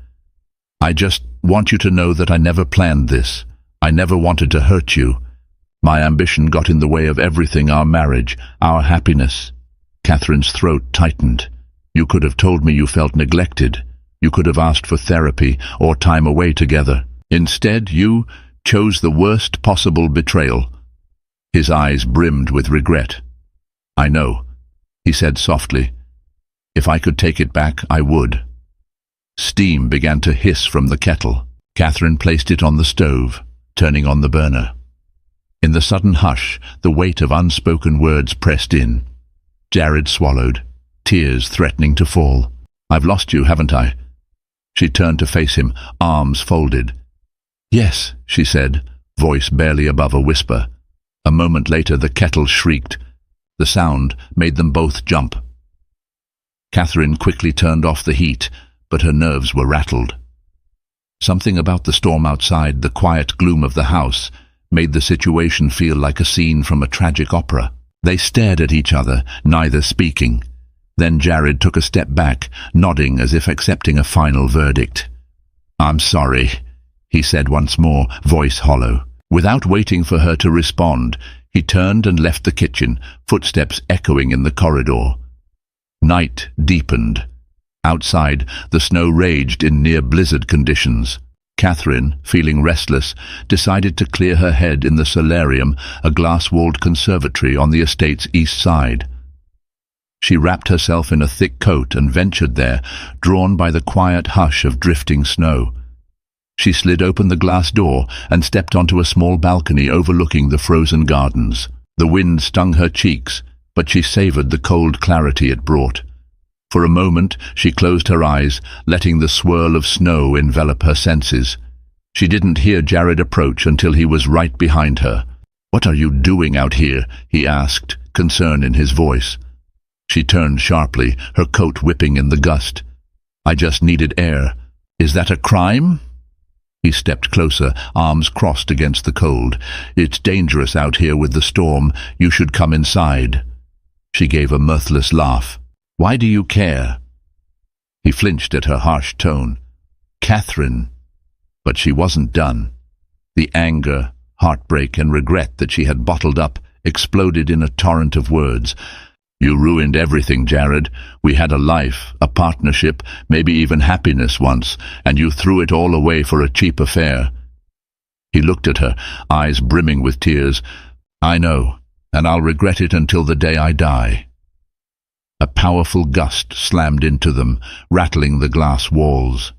"I just want you to know that I never planned this. I never wanted to hurt you. My ambition got in the way of everything, our marriage, our happiness." Catherine's throat tightened. "You could have told me you felt neglected. You could have asked for therapy or time away together. Instead, you chose the worst possible betrayal." His eyes brimmed with regret. "I know," he said softly. "If I could take it back, I would." Steam began to hiss from the kettle. Catherine placed it on the stove, turning on the burner. In the sudden hush, the weight of unspoken words pressed in. Jared swallowed, tears threatening to fall. "I've lost you, haven't I?" She turned to face him, arms folded. "Yes," she said, voice barely above a whisper. A moment later, the kettle shrieked. The sound made them both jump. Catherine quickly turned off the heat, but her nerves were rattled. Something about the storm outside, the quiet gloom of the house, made the situation feel like a scene from a tragic opera. They stared at each other, neither speaking. Then Jared took a step back, nodding as if accepting a final verdict. "I'm sorry," he said once more, voice hollow. Without waiting for her to respond, he turned and left the kitchen, footsteps echoing in the corridor. Night deepened. Outside, the snow raged in near-blizzard conditions. Catherine, feeling restless, decided to clear her head in the solarium, a glass-walled conservatory on the estate's east side. She wrapped herself in a thick coat and ventured there, drawn by the quiet hush of drifting snow. She slid open the glass door and stepped onto a small balcony overlooking the frozen gardens. The wind stung her cheeks, but she savored the cold clarity it brought. For a moment she closed her eyes, letting the swirl of snow envelop her senses. She didn't hear Jared approach until he was right behind her. "What are you doing out here?" he asked, concern in his voice. She turned sharply, her coat whipping in the gust. "I just needed air. Is that a crime?" He stepped closer, arms crossed against the cold. "It's dangerous out here with the storm. You should come inside." She gave a mirthless laugh. "Why do you care?" He flinched at her harsh tone. "Catherine." But she wasn't done. The anger, heartbreak, and regret that she had bottled up exploded in a torrent of words. "You ruined everything, Jared. We had a life, a partnership, maybe even happiness once, and you threw it all away for a cheap affair." He looked at her, eyes brimming with tears. "I know, and I'll regret it until the day I die." A powerful gust slammed into them, rattling the glass walls.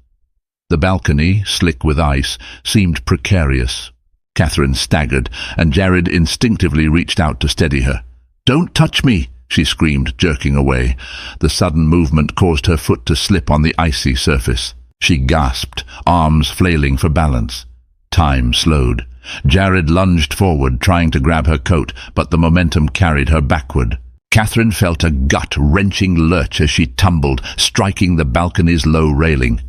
The balcony, slick with ice, seemed precarious. Catherine staggered, and Jared instinctively reached out to steady her. "Don't touch me!" she screamed, jerking away. The sudden movement caused her foot to slip on the icy surface. She gasped, arms flailing for balance. Time slowed. Jared lunged forward, trying to grab her coat, but the momentum carried her backward. Catherine felt a gut-wrenching lurch as she tumbled, striking the balcony's low railing.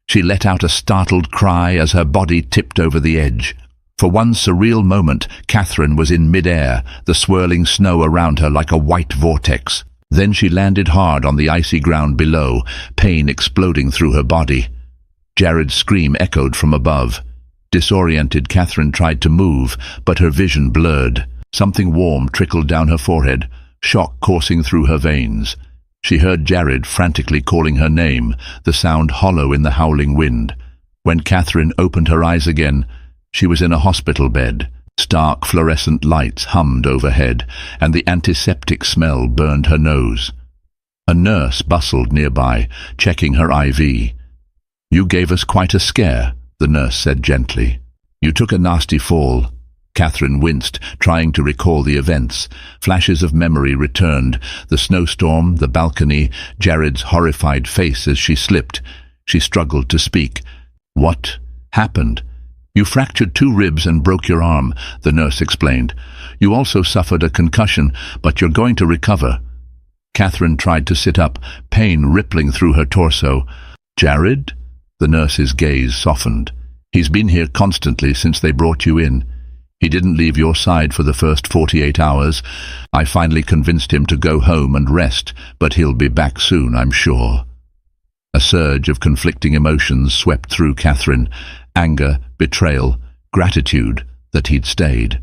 She let out a startled cry as her body tipped over the edge. For one surreal moment, Catherine was in mid-air, the swirling snow around her like a white vortex. Then she landed hard on the icy ground below, pain exploding through her body. Jared's scream echoed from above. Disoriented, Catherine tried to move, but her vision blurred. Something warm trickled down her forehead, shock coursing through her veins. She heard Jared frantically calling her name, the sound hollow in the howling wind. When Catherine opened her eyes again, she was in a hospital bed. Stark fluorescent lights hummed overhead, and the antiseptic smell burned her nose. A nurse bustled nearby, checking her IV. "You gave us quite a scare," the nurse said gently. "You took a nasty fall." Catherine winced, trying to recall the events. Flashes of memory returned. The snowstorm, the balcony, Jared's horrified face as she slipped. She struggled to speak. "What happened?" "You fractured 2 ribs and broke your arm," the nurse explained. "You also suffered a concussion, but you're going to recover." Catherine tried to sit up, pain rippling through her torso. "Jared?" The nurse's gaze softened. "He's been here constantly since they brought you in. He didn't leave your side for the first 48 hours. I finally convinced him to go home and rest, but he'll be back soon, I'm sure." A surge of conflicting emotions swept through Catherine. Anger, betrayal, gratitude that he'd stayed.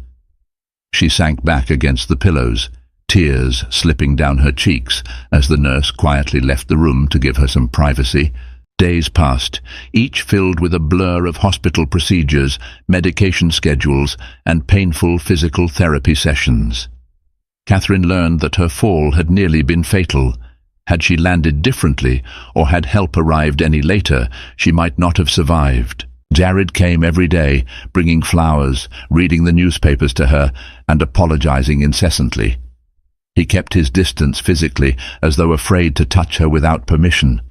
She sank back against the pillows, tears slipping down her cheeks as the nurse quietly left the room to give her some privacy. Days passed, each filled with a blur of hospital procedures, medication schedules, and painful physical therapy sessions. Catherine learned that her fall had nearly been fatal. Had she landed differently, or had help arrived any later, she might not have survived. Jared came every day, bringing flowers, reading the newspapers to her, and apologizing incessantly. He kept his distance physically, as though afraid to touch her without permission.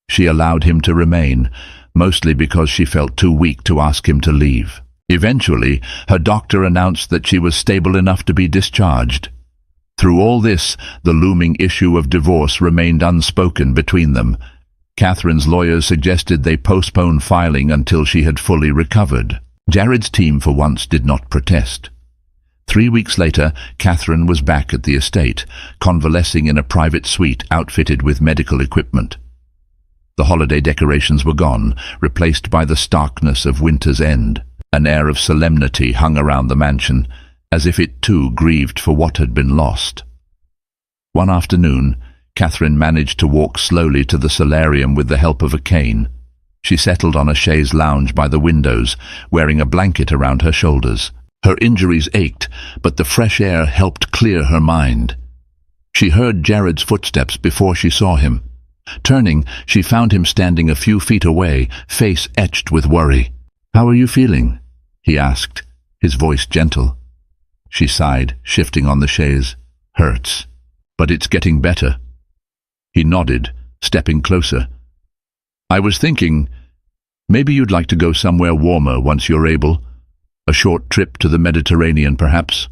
She allowed him to remain, mostly because she felt too weak to ask him to leave. Eventually, her doctor announced that she was stable enough to be discharged. Through all this, the looming issue of divorce remained unspoken between them. Catherine's lawyers suggested they postpone filing until she had fully recovered. Jared's team for once did not protest. 3 weeks later, Catherine was back at the estate, convalescing in a private suite outfitted with medical equipment. The holiday decorations were gone, replaced by the starkness of winter's end. An air of solemnity hung around the mansion, as if it too grieved for what had been lost. One afternoon, Catherine managed to walk slowly to the solarium with the help of a cane. She settled on a chaise lounge by the windows, wearing a blanket around her shoulders. Her injuries ached, but the fresh air helped clear her mind. She heard Jared's footsteps before she saw him. Turning, she found him standing a few feet away, face etched with worry. "How are you feeling?" he asked, his voice gentle. She sighed, shifting on the chaise. "Hurts, but it's getting better." He nodded, stepping closer. "I was thinking, maybe you'd like to go somewhere warmer once you're able. A short trip to the Mediterranean, perhaps."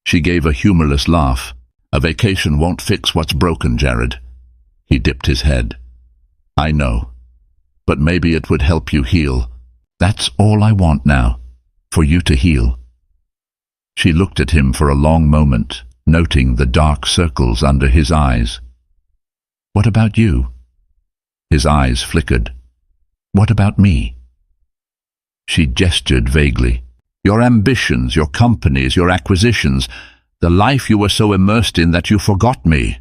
She gave a humorless laugh. "A vacation won't fix what's broken, Jared." He dipped his head. "I know, but maybe it would help you heal. That's all I want now, for you to heal." She looked at him for a long moment, noting the dark circles under his eyes. "What about you?" His eyes flickered. "What about me?" She gestured vaguely. "Your ambitions, your companies, your acquisitions, the life you were so immersed in that you forgot me."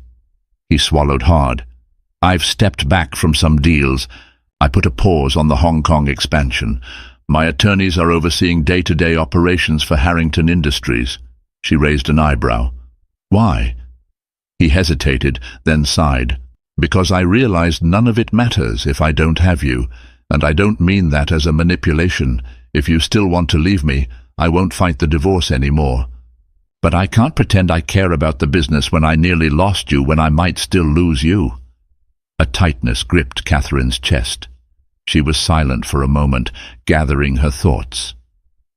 He swallowed hard. "I've stepped back from some deals. I put a pause on the Hong Kong expansion. My attorneys are overseeing day-to-day operations for Harrington Industries." She raised an eyebrow. "Why?" He hesitated, then sighed. "Because I realized none of it matters if I don't have you, and I don't mean that as a manipulation. If you still want to leave me, I won't fight the divorce anymore. But I can't pretend I care about the business when I nearly lost you, when I might still lose you." A tightness gripped Catherine's chest. She was silent for a moment, gathering her thoughts.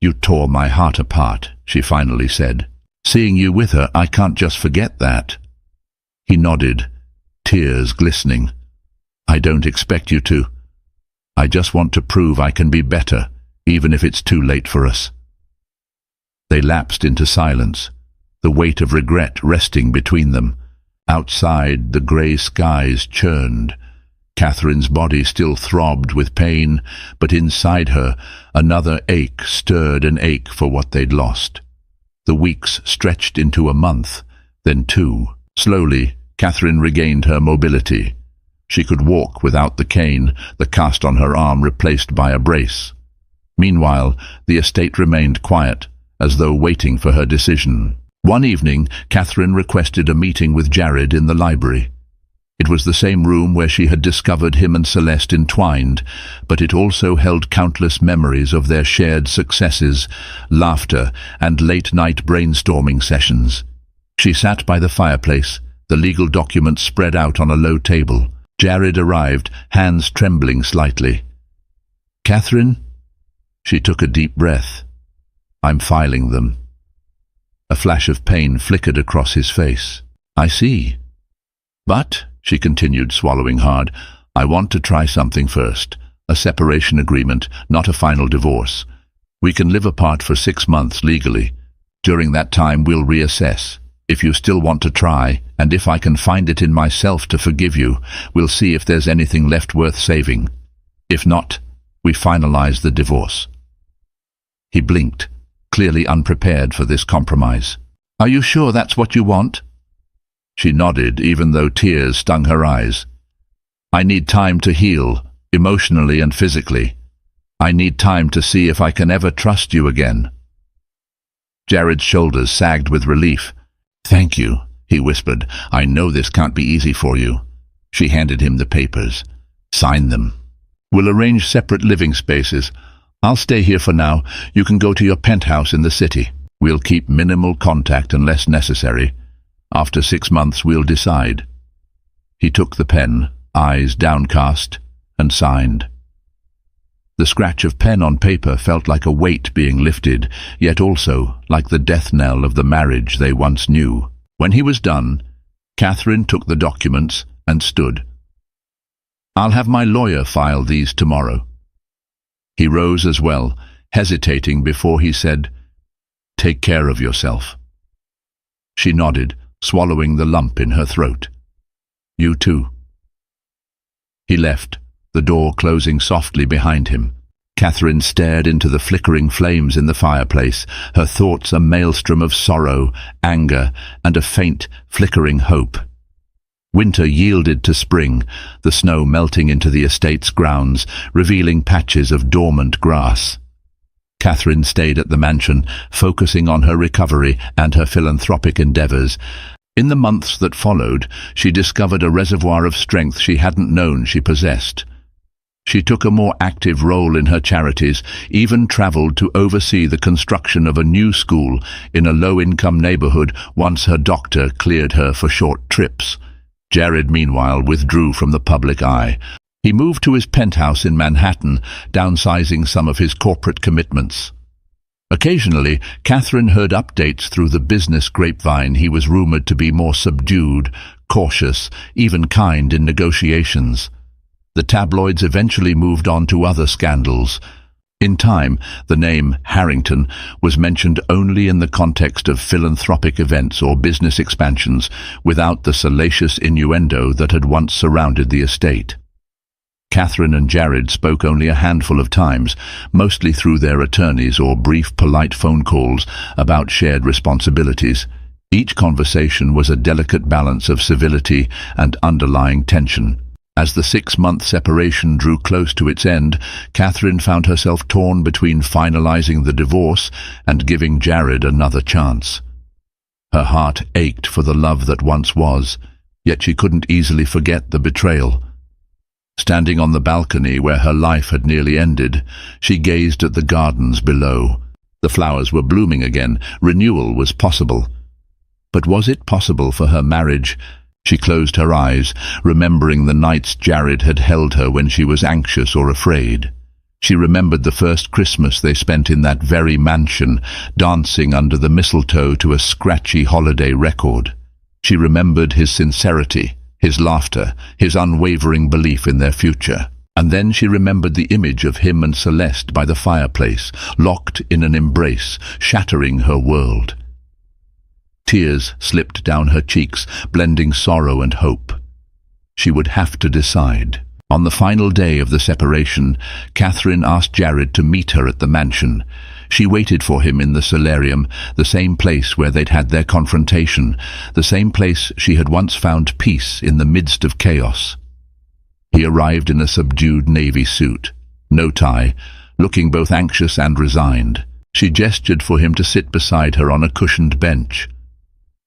"You tore my heart apart," she finally said. "Seeing you with her, I can't just forget that." He nodded, tears glistening. "I don't expect you to. I just want to prove I can be better, even if it's too late for us." They lapsed into silence, the weight of regret resting between them. Outside, the grey skies churned. Catherine's body still throbbed with pain, but inside her, another ache stirred, an ache for what they'd lost. The weeks stretched into a month, then 2. Slowly, Catherine regained her mobility. She could walk without the cane, the cast on her arm replaced by a brace. Meanwhile, the estate remained quiet, as though waiting for her decision. One evening, Catherine requested a meeting with Jared in the library. It was the same room where she had discovered him and Celeste entwined, but it also held countless memories of their shared successes, laughter, and late-night brainstorming sessions. She sat by the fireplace, the legal documents spread out on a low table. Jared arrived, hands trembling slightly. "Catherine?" She took a deep breath. "I'm filing them." A flash of pain flickered across his face. "I see. But," she continued, swallowing hard, "I want to try something first. A separation agreement, not a final divorce. We can live apart for 6 months legally. During that time we'll reassess. If you still want to try, and if I can find it in myself to forgive you, we'll see if there's anything left worth saving. If not, we finalize the divorce." He blinked, clearly unprepared for this compromise. "Are you sure that's what you want?" She nodded, even though tears stung her eyes. "I need time to heal, emotionally and physically. I need time to see if I can ever trust you again." Jared's shoulders sagged with relief. "Thank you," he whispered. "I know this can't be easy for you." She handed him the papers. "Sign them. We'll arrange separate living spaces. I'll stay here for now. You can go to your penthouse in the city. We'll keep minimal contact unless necessary. After 6 months we'll decide." He took the pen, eyes downcast, and signed. The scratch of pen on paper felt like a weight being lifted, yet also like the death knell of the marriage they once knew. When he was done, Catherine took the documents and stood. "I'll have my lawyer file these tomorrow." He rose as well, hesitating before he said, "Take care of yourself." She nodded, swallowing the lump in her throat. "You too." He left, the door closing softly behind him. Catherine stared into the flickering flames in the fireplace, her thoughts a maelstrom of sorrow, anger, and a faint, flickering hope. Winter yielded to spring, the snow melting into the estate's grounds, revealing patches of dormant grass. Catherine stayed at the mansion, focusing on her recovery and her philanthropic endeavors. In the months that followed, she discovered a reservoir of strength she hadn't known she possessed. She took a more active role in her charities, even traveled to oversee the construction of a new school in a low-income neighborhood once her doctor cleared her for short trips. Jared, meanwhile, withdrew from the public eye. He moved to his penthouse in Manhattan, downsizing some of his corporate commitments. Occasionally, Catherine heard updates through the business grapevine. He was rumored to be more subdued, cautious, even kind in negotiations. The tabloids eventually moved on to other scandals. In time, the name Harrington was mentioned only in the context of philanthropic events or business expansions, without the salacious innuendo that had once surrounded the estate. Catherine and Jared spoke only a handful of times, mostly through their attorneys or brief polite phone calls about shared responsibilities. Each conversation was a delicate balance of civility and underlying tension. As the 6-month separation drew close to its end, Catherine found herself torn between finalizing the divorce and giving Jared another chance. Her heart ached for the love that once was, yet she couldn't easily forget the betrayal. Standing on the balcony where her life had nearly ended, she gazed at the gardens below. The flowers were blooming again, renewal was possible. But was it possible for her marriage? She closed her eyes, remembering the nights Jared had held her when she was anxious or afraid. She remembered the first Christmas they spent in that very mansion, dancing under the mistletoe to a scratchy holiday record. She remembered his sincerity, his laughter, his unwavering belief in their future. And then she remembered the image of him and Celeste by the fireplace, locked in an embrace, shattering her world. Tears slipped down her cheeks, blending sorrow and hope. She would have to decide. On the final day of the separation, Catherine asked Jared to meet her at the mansion. She waited for him in the solarium, the same place where they'd had their confrontation, the same place she had once found peace in the midst of chaos. He arrived in a subdued navy suit, no tie, looking both anxious and resigned. She gestured for him to sit beside her on a cushioned bench.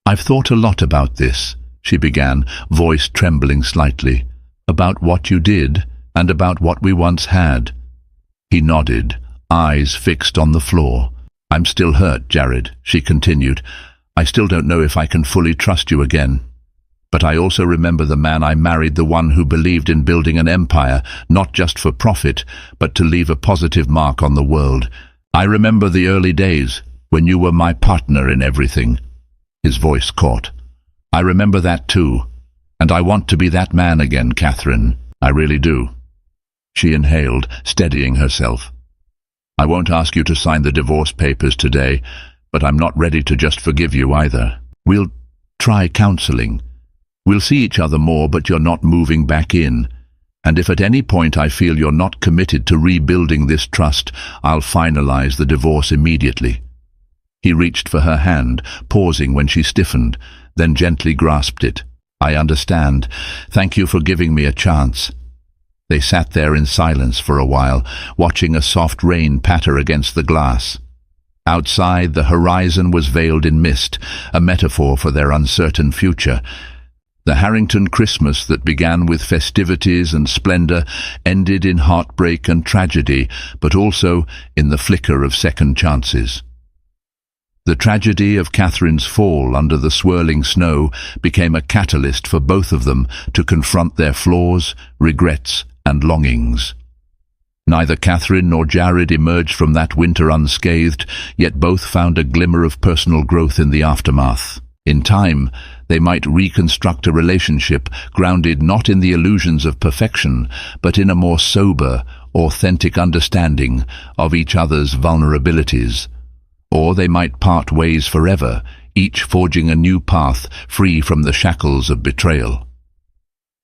"I've thought a lot about this," she began, voice trembling slightly. "About what you did, and about what we once had." He nodded, eyes fixed on the floor. "I'm still hurt, Jared," she continued. "I still don't know if I can fully trust you again. But I also remember the man I married, the one who believed in building an empire, not just for profit, but to leave a positive mark on the world. I remember the early days, when you were my partner in everything." His voice caught. "I remember that too. And I want to be that man again, Catherine. I really do." She inhaled, steadying herself. "I won't ask you to sign the divorce papers today, but I'm not ready to just forgive you either. We'll try counseling. We'll see each other more, but you're not moving back in. And if at any point I feel you're not committed to rebuilding this trust, I'll finalize the divorce immediately." He reached for her hand, pausing when she stiffened, then gently grasped it. "I understand. Thank you for giving me a chance." They sat there in silence for a while, watching a soft rain patter against the glass. Outside, the horizon was veiled in mist, a metaphor for their uncertain future. The Harrington Christmas that began with festivities and splendor ended in heartbreak and tragedy, but also in the flicker of second chances. The tragedy of Catherine's fall under the swirling snow became a catalyst for both of them to confront their flaws, regrets, and longings. Neither Catherine nor Jared emerged from that winter unscathed, yet both found a glimmer of personal growth in the aftermath. In time, they might reconstruct a relationship grounded not in the illusions of perfection, but in a more sober, authentic understanding of each other's vulnerabilities. Or they might part ways forever, each forging a new path free from the shackles of betrayal.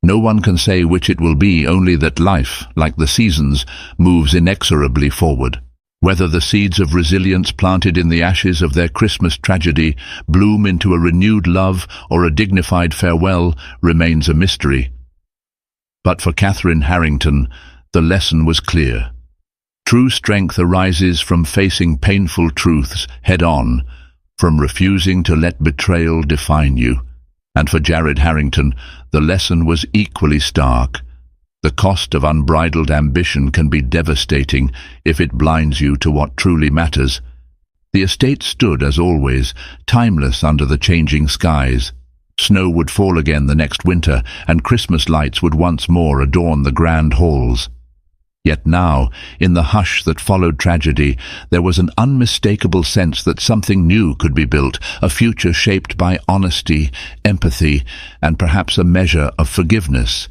No one can say which it will be, only that life, like the seasons, moves inexorably forward. Whether the seeds of resilience planted in the ashes of their Christmas tragedy bloom into a renewed love or a dignified farewell remains a mystery. But for Catherine Harrington, the lesson was clear. True strength arises from facing painful truths head-on, from refusing to let betrayal define you. And for Jared Harrington, the lesson was equally stark. The cost of unbridled ambition can be devastating if it blinds you to what truly matters. The estate stood, as always, timeless under the changing skies. Snow would fall again the next winter, and Christmas lights would once more adorn the grand halls. Yet now, in the hush that followed tragedy, there was an unmistakable sense that something new could be built, a future shaped by honesty, empathy, and perhaps a measure of forgiveness.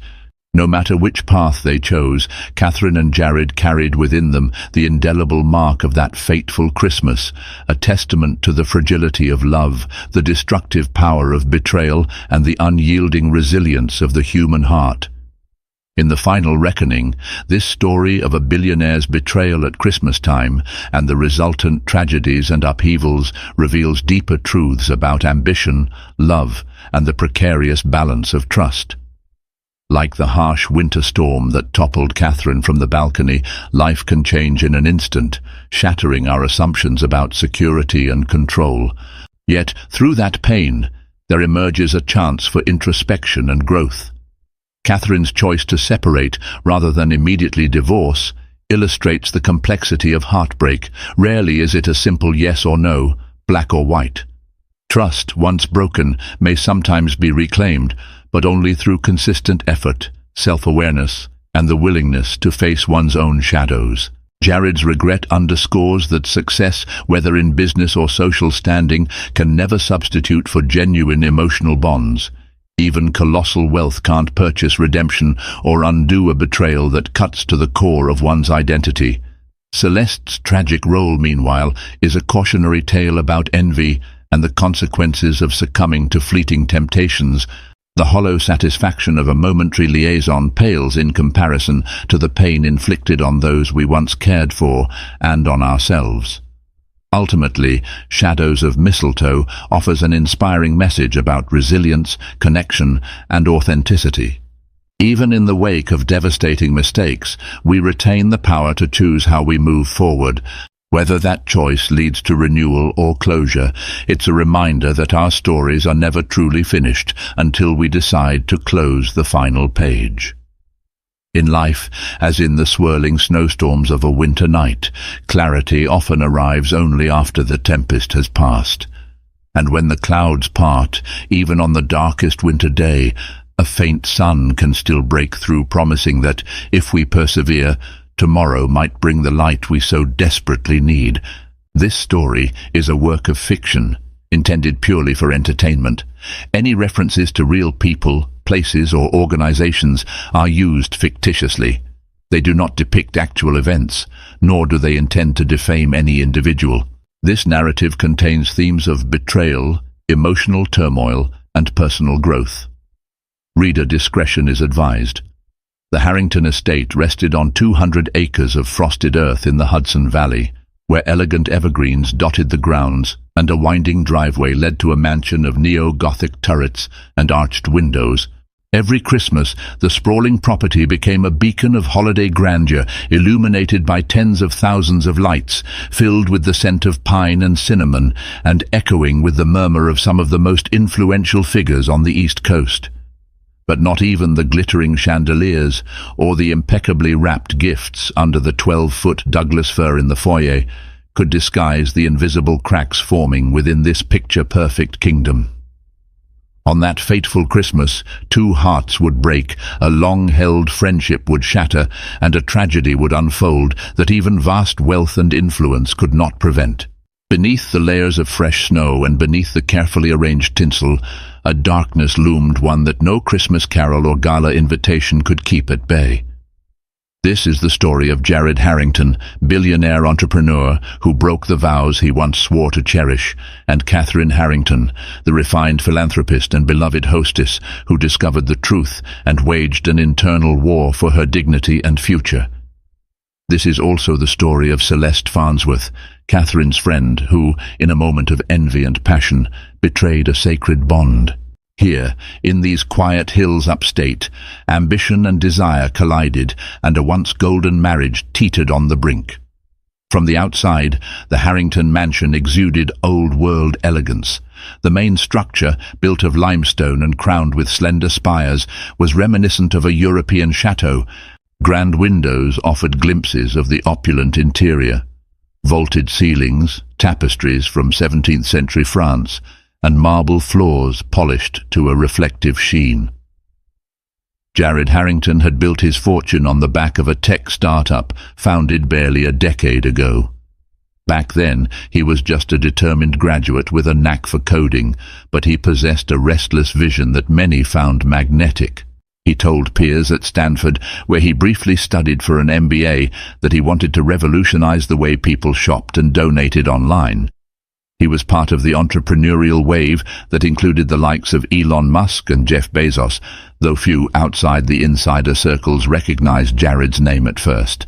No matter which path they chose, Catherine and Jared carried within them the indelible mark of that fateful Christmas, a testament to the fragility of love, the destructive power of betrayal, and the unyielding resilience of the human heart. In the final reckoning, this story of a billionaire's betrayal at Christmas time and the resultant tragedies and upheavals reveals deeper truths about ambition, love, and the precarious balance of trust. Like the harsh winter storm that toppled Catherine from the balcony, life can change in an instant, shattering our assumptions about security and control. Yet, through that pain, there emerges a chance for introspection and growth. Catherine's choice to separate rather than immediately divorce illustrates the complexity of heartbreak. Rarely is it a simple yes or no, black or white. Trust, once broken, may sometimes be reclaimed, but only through consistent effort, self-awareness, and the willingness to face one's own shadows. Jared's regret underscores that success, whether in business or social standing, can never substitute for genuine emotional bonds. Even colossal wealth can't purchase redemption or undo a betrayal that cuts to the core of one's identity. Celeste's tragic role, meanwhile, is a cautionary tale about envy and the consequences of succumbing to fleeting temptations. The hollow satisfaction of a momentary liaison pales in comparison to the pain inflicted on those we once cared for and on ourselves. Ultimately, Shadows of Mistletoe offers an inspiring message about resilience, connection, and authenticity. Even in the wake of devastating mistakes, we retain the power to choose how we move forward. Whether that choice leads to renewal or closure, it's a reminder that our stories are never truly finished until we decide to close the final page. In life, as in the swirling snowstorms of a winter night, clarity often arrives only after the tempest has passed. And when the clouds part, even on the darkest winter day, a faint sun can still break through, promising that, if we persevere, tomorrow might bring the light we so desperately need. This story is a work of fiction, intended purely for entertainment. Any references to real people, places, or organizations are used fictitiously. They do not depict actual events, nor do they intend to defame any individual. This narrative contains themes of betrayal, emotional turmoil, and personal growth. Reader discretion is advised. The Harrington estate rested on 200 acres of frosted earth in the Hudson Valley, where elegant evergreens dotted the grounds and a winding driveway led to a mansion of neo-Gothic turrets and arched windows. Every Christmas, the sprawling property became a beacon of holiday grandeur, illuminated by tens of thousands of lights, filled with the scent of pine and cinnamon, and echoing with the murmur of some of the most influential figures on the East Coast. But not even the glittering chandeliers or the impeccably wrapped gifts under the 12-foot Douglas fir in the foyer could disguise the invisible cracks forming within this picture-perfect kingdom. On that fateful Christmas, 2 hearts would break, a long-held friendship would shatter, and a tragedy would unfold that even vast wealth and influence could not prevent. Beneath the layers of fresh snow and beneath the carefully arranged tinsel, a darkness loomed, one that no Christmas carol or gala invitation could keep at bay. This is the story of Jared Harrington, billionaire entrepreneur who broke the vows he once swore to cherish, and Catherine Harrington, the refined philanthropist and beloved hostess who discovered the truth and waged an internal war for her dignity and future. This is also the story of Celeste Farnsworth, Catherine's friend, who, in a moment of envy and passion, betrayed a sacred bond. Here, in these quiet hills upstate, ambition and desire collided, and a once golden marriage teetered on the brink. From the outside, the Harrington mansion exuded old-world elegance. The main structure, built of limestone and crowned with slender spires, was reminiscent of a European chateau. Grand windows offered glimpses of the opulent interior. Vaulted ceilings, tapestries from 17th century France, and marble floors polished to a reflective sheen. Jared Harrington had built his fortune on the back of a tech startup founded barely a decade ago. Back then, he was just a determined graduate with a knack for coding, but he possessed a restless vision that many found magnetic. He told peers at Stanford, where he briefly studied for an MBA, that he wanted to revolutionize the way people shopped and donated online. He was part of the entrepreneurial wave that included the likes of Elon Musk and Jeff Bezos, though few outside the insider circles recognized Jared's name at first.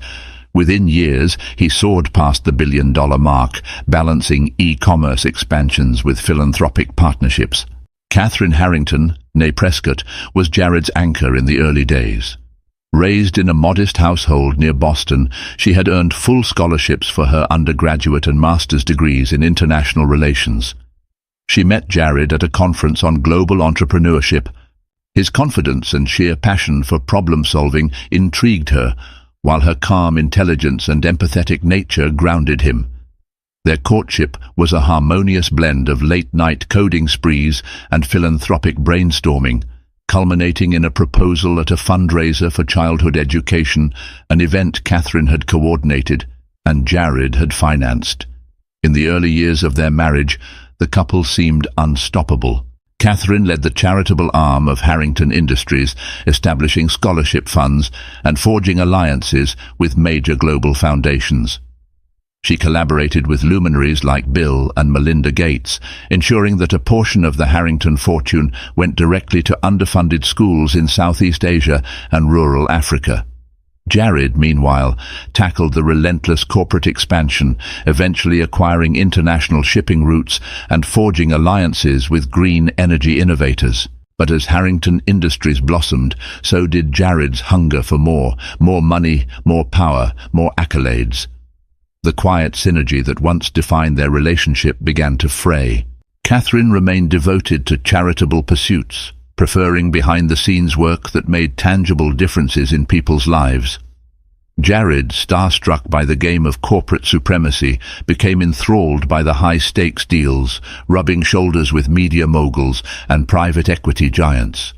Within years, he soared past the billion-dollar mark, balancing e-commerce expansions with philanthropic partnerships. Catherine Harrington, née Prescott, was Jared's anchor in the early days. Raised in a modest household near Boston, she had earned full scholarships for her undergraduate and master's degrees in international relations. She met Jared at a conference on global entrepreneurship. His confidence and sheer passion for problem-solving intrigued her, while her calm intelligence and empathetic nature grounded him. Their courtship was a harmonious blend of late-night coding sprees and philanthropic brainstorming, culminating in a proposal at a fundraiser for childhood education, an event Catherine had coordinated and Jared had financed. In the early years of their marriage, the couple seemed unstoppable. Catherine led the charitable arm of Harrington Industries, establishing scholarship funds and forging alliances with major global foundations. She collaborated with luminaries like Bill and Melinda Gates, ensuring that a portion of the Harrington fortune went directly to underfunded schools in Southeast Asia and rural Africa. Jared, meanwhile, tackled the relentless corporate expansion, eventually acquiring international shipping routes and forging alliances with green energy innovators. But as Harrington Industries blossomed, so did Jared's hunger for more money, more power, more accolades. The quiet synergy that once defined their relationship began to fray. Catherine remained devoted to charitable pursuits, preferring behind-the-scenes work that made tangible differences in people's lives. Jared, starstruck by the game of corporate supremacy, became enthralled by the high-stakes deals, rubbing shoulders with media moguls and private equity giants.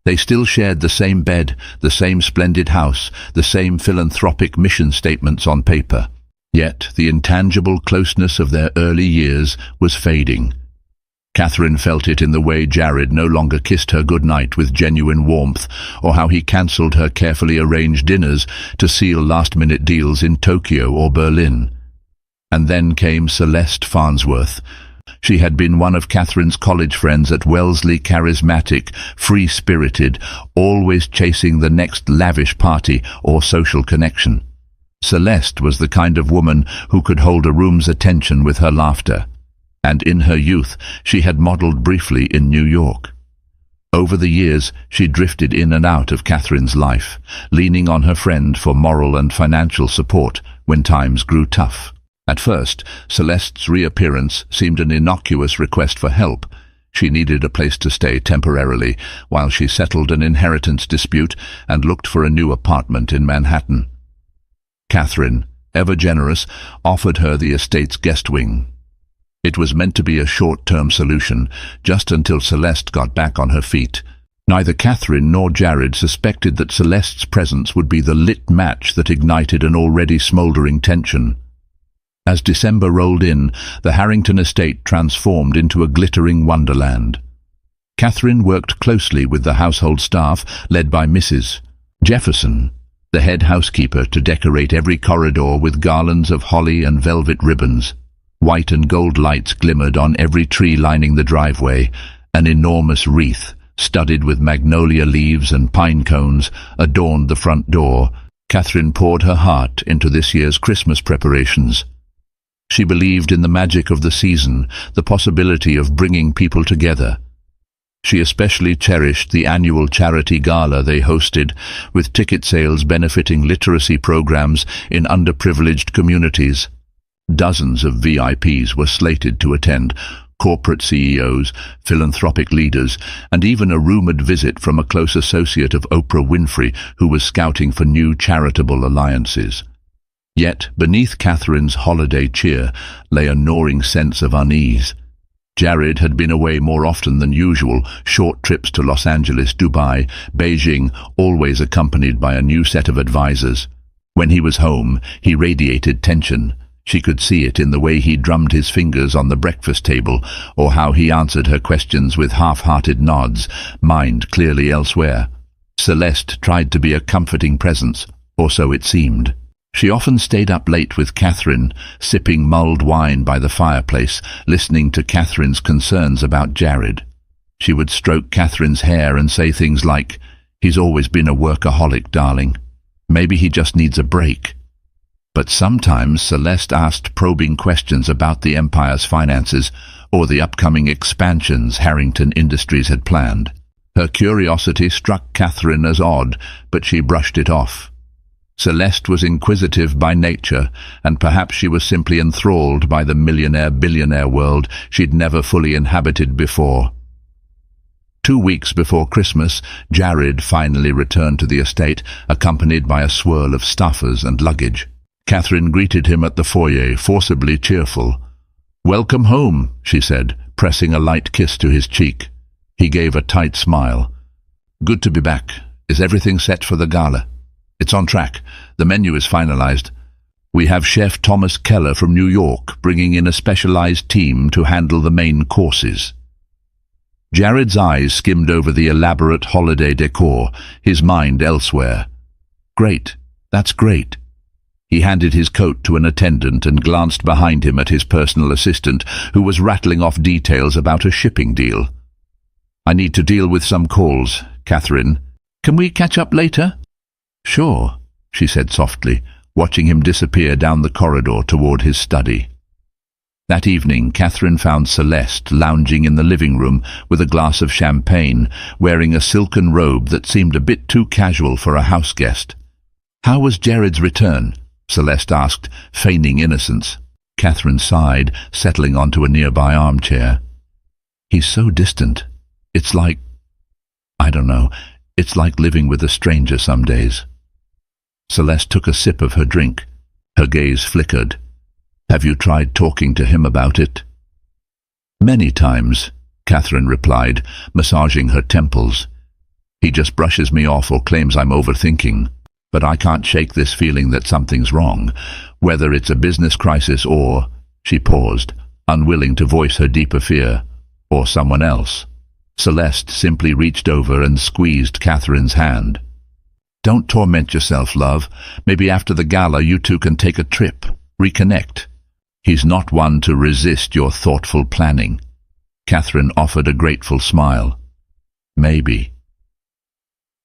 They still shared the same bed, the same splendid house, the same philanthropic mission statements on paper. Yet the intangible closeness of their early years was fading. Catherine felt it in the way Jared no longer kissed her goodnight with genuine warmth, or how he cancelled her carefully arranged dinners to seal last-minute deals in Tokyo or Berlin. And then came Celeste Farnsworth. She had been one of Catherine's college friends at Wellesley, charismatic, free-spirited, always chasing the next lavish party or social connection. Celeste was the kind of woman who could hold a room's attention with her laughter. And in her youth she had modelled briefly in New York. Over the years she drifted in and out of Catherine's life, leaning on her friend for moral and financial support when times grew tough. At first, Celeste's reappearance seemed an innocuous request for help. She needed a place to stay temporarily while she settled an inheritance dispute and looked for a new apartment in Manhattan. Catherine, ever generous, offered her the estate's guest wing. It was meant to be a short-term solution, just until Celeste got back on her feet. Neither Catherine nor Jared suspected that Celeste's presence would be the lit match that ignited an already smouldering tension. As December rolled in, the Harrington estate transformed into a glittering wonderland. Catherine worked closely with the household staff, led by Mrs. Jefferson, the head housekeeper, to decorate every corridor with garlands of holly and velvet ribbons. White and gold lights glimmered on every tree lining the driveway. An enormous wreath, studded with magnolia leaves and pine cones, adorned the front door. Catherine poured her heart into this year's Christmas preparations. She believed in the magic of the season, the possibility of bringing people together. She especially cherished the annual charity gala they hosted, with ticket sales benefiting literacy programs in underprivileged communities. Dozens of VIPs were slated to attend, corporate CEOs, philanthropic leaders, and even a rumored visit from a close associate of Oprah Winfrey who was scouting for new charitable alliances. Yet, beneath Catherine's holiday cheer lay a gnawing sense of unease. Jared had been away more often than usual, short trips to Los Angeles, Dubai, Beijing, always accompanied by a new set of advisors. When he was home, he radiated tension. She could see it in the way he drummed his fingers on the breakfast table, or how he answered her questions with half-hearted nods, mind clearly elsewhere. Celeste tried to be a comforting presence, or so it seemed. She often stayed up late with Catherine, sipping mulled wine by the fireplace, listening to Catherine's concerns about Jared. She would stroke Catherine's hair and say things like, "He's always been a workaholic, darling. Maybe he just needs a break." But sometimes Celeste asked probing questions about the empire's finances or the upcoming expansions Harrington Industries had planned. Her curiosity struck Catherine as odd, but she brushed it off. Celeste was inquisitive by nature, and perhaps she was simply enthralled by the millionaire-billionaire world she'd never fully inhabited before. 2 weeks before Christmas, Jared finally returned to the estate, accompanied by a swirl of staffers and luggage. Catherine greeted him at the foyer, forcibly cheerful. "Welcome home," she said, pressing a light kiss to his cheek. He gave a tight smile. "Good to be back. Is everything set for the gala?" "It's on track. The menu is finalized. We have Chef Thomas Keller from New York bringing in a specialized team to handle the main courses." Jared's eyes skimmed over the elaborate holiday decor, his mind elsewhere. Great, that's great. He handed his coat to an attendant and glanced behind him at his personal assistant, who was rattling off details about a shipping deal. I need to deal with some calls, Catherine. Can we catch up later? Sure, she said softly, watching him disappear down the corridor toward his study. That evening, Catherine found Celeste lounging in the living room with a glass of champagne, wearing a silken robe that seemed a bit too casual for a house guest. How was Jared's return? Celeste asked, feigning innocence. Catherine sighed, settling onto a nearby armchair. He's so distant. It's like, I don't know, it's like living with a stranger some days. Celeste took a sip of her drink. Her gaze flickered. Have you tried talking to him about it? Many times, Catherine replied, massaging her temples. He just brushes me off or claims I'm overthinking. But I can't shake this feeling that something's wrong, whether it's a business crisis or, she paused, unwilling to voice her deeper fear, or someone else. Celeste simply reached over and squeezed Catherine's hand. Don't torment yourself, love. Maybe after the gala you two can take a trip, reconnect. He's not one to resist your thoughtful planning. Catherine offered a grateful smile. Maybe.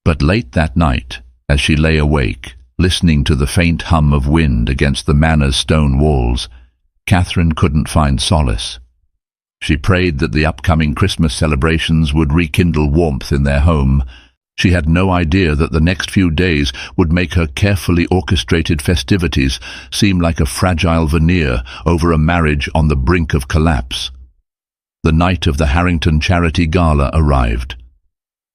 But late that night, as she lay awake, listening to the faint hum of wind against the manor's stone walls, Catherine couldn't find solace. She prayed that the upcoming Christmas celebrations would rekindle warmth in their home. She had no idea that the next few days would make her carefully orchestrated festivities seem like a fragile veneer over a marriage on the brink of collapse. The night of the Harrington Charity Gala arrived.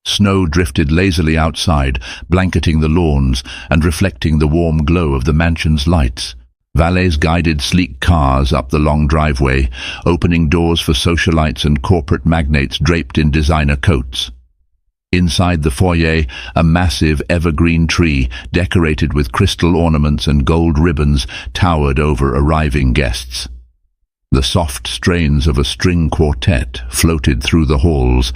Snow drifted lazily outside, blanketing the lawns and reflecting the warm glow of the mansion's lights. Valets guided sleek cars up the long driveway, opening doors for socialites and corporate magnates draped in designer coats. Inside the foyer, a massive evergreen tree, decorated with crystal ornaments and gold ribbons, towered over arriving guests. The soft strains of a string quartet floated through the halls.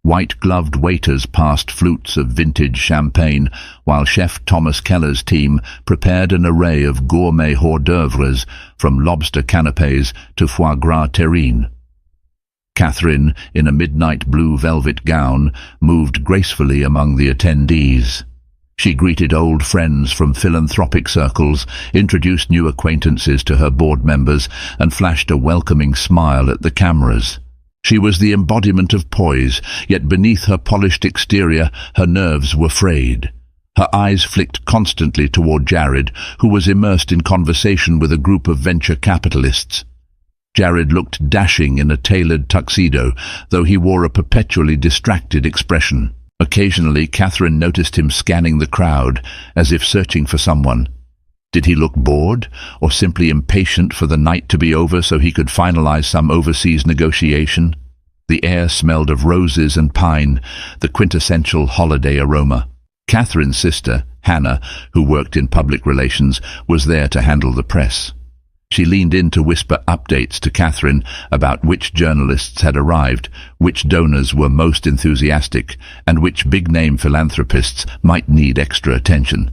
White-gloved waiters passed flutes of vintage champagne, while Chef Thomas Keller's team prepared an array of gourmet hors d'oeuvres, from lobster canapés to foie gras terrine. Catherine, in a midnight blue velvet gown, moved gracefully among the attendees. She greeted old friends from philanthropic circles, introduced new acquaintances to her board members, and flashed a welcoming smile at the cameras. She was the embodiment of poise, yet beneath her polished exterior, her nerves were frayed. Her eyes flicked constantly toward Jared, who was immersed in conversation with a group of venture capitalists. Jared looked dashing in a tailored tuxedo, though he wore a perpetually distracted expression. Occasionally, Catherine noticed him scanning the crowd, as if searching for someone. Did he look bored, or simply impatient for the night to be over so he could finalize some overseas negotiation? The air smelled of roses and pine, the quintessential holiday aroma. Catherine's sister, Hannah, who worked in public relations, was there to handle the press. She leaned in to whisper updates to Catherine about which journalists had arrived, which donors were most enthusiastic, and which big-name philanthropists might need extra attention.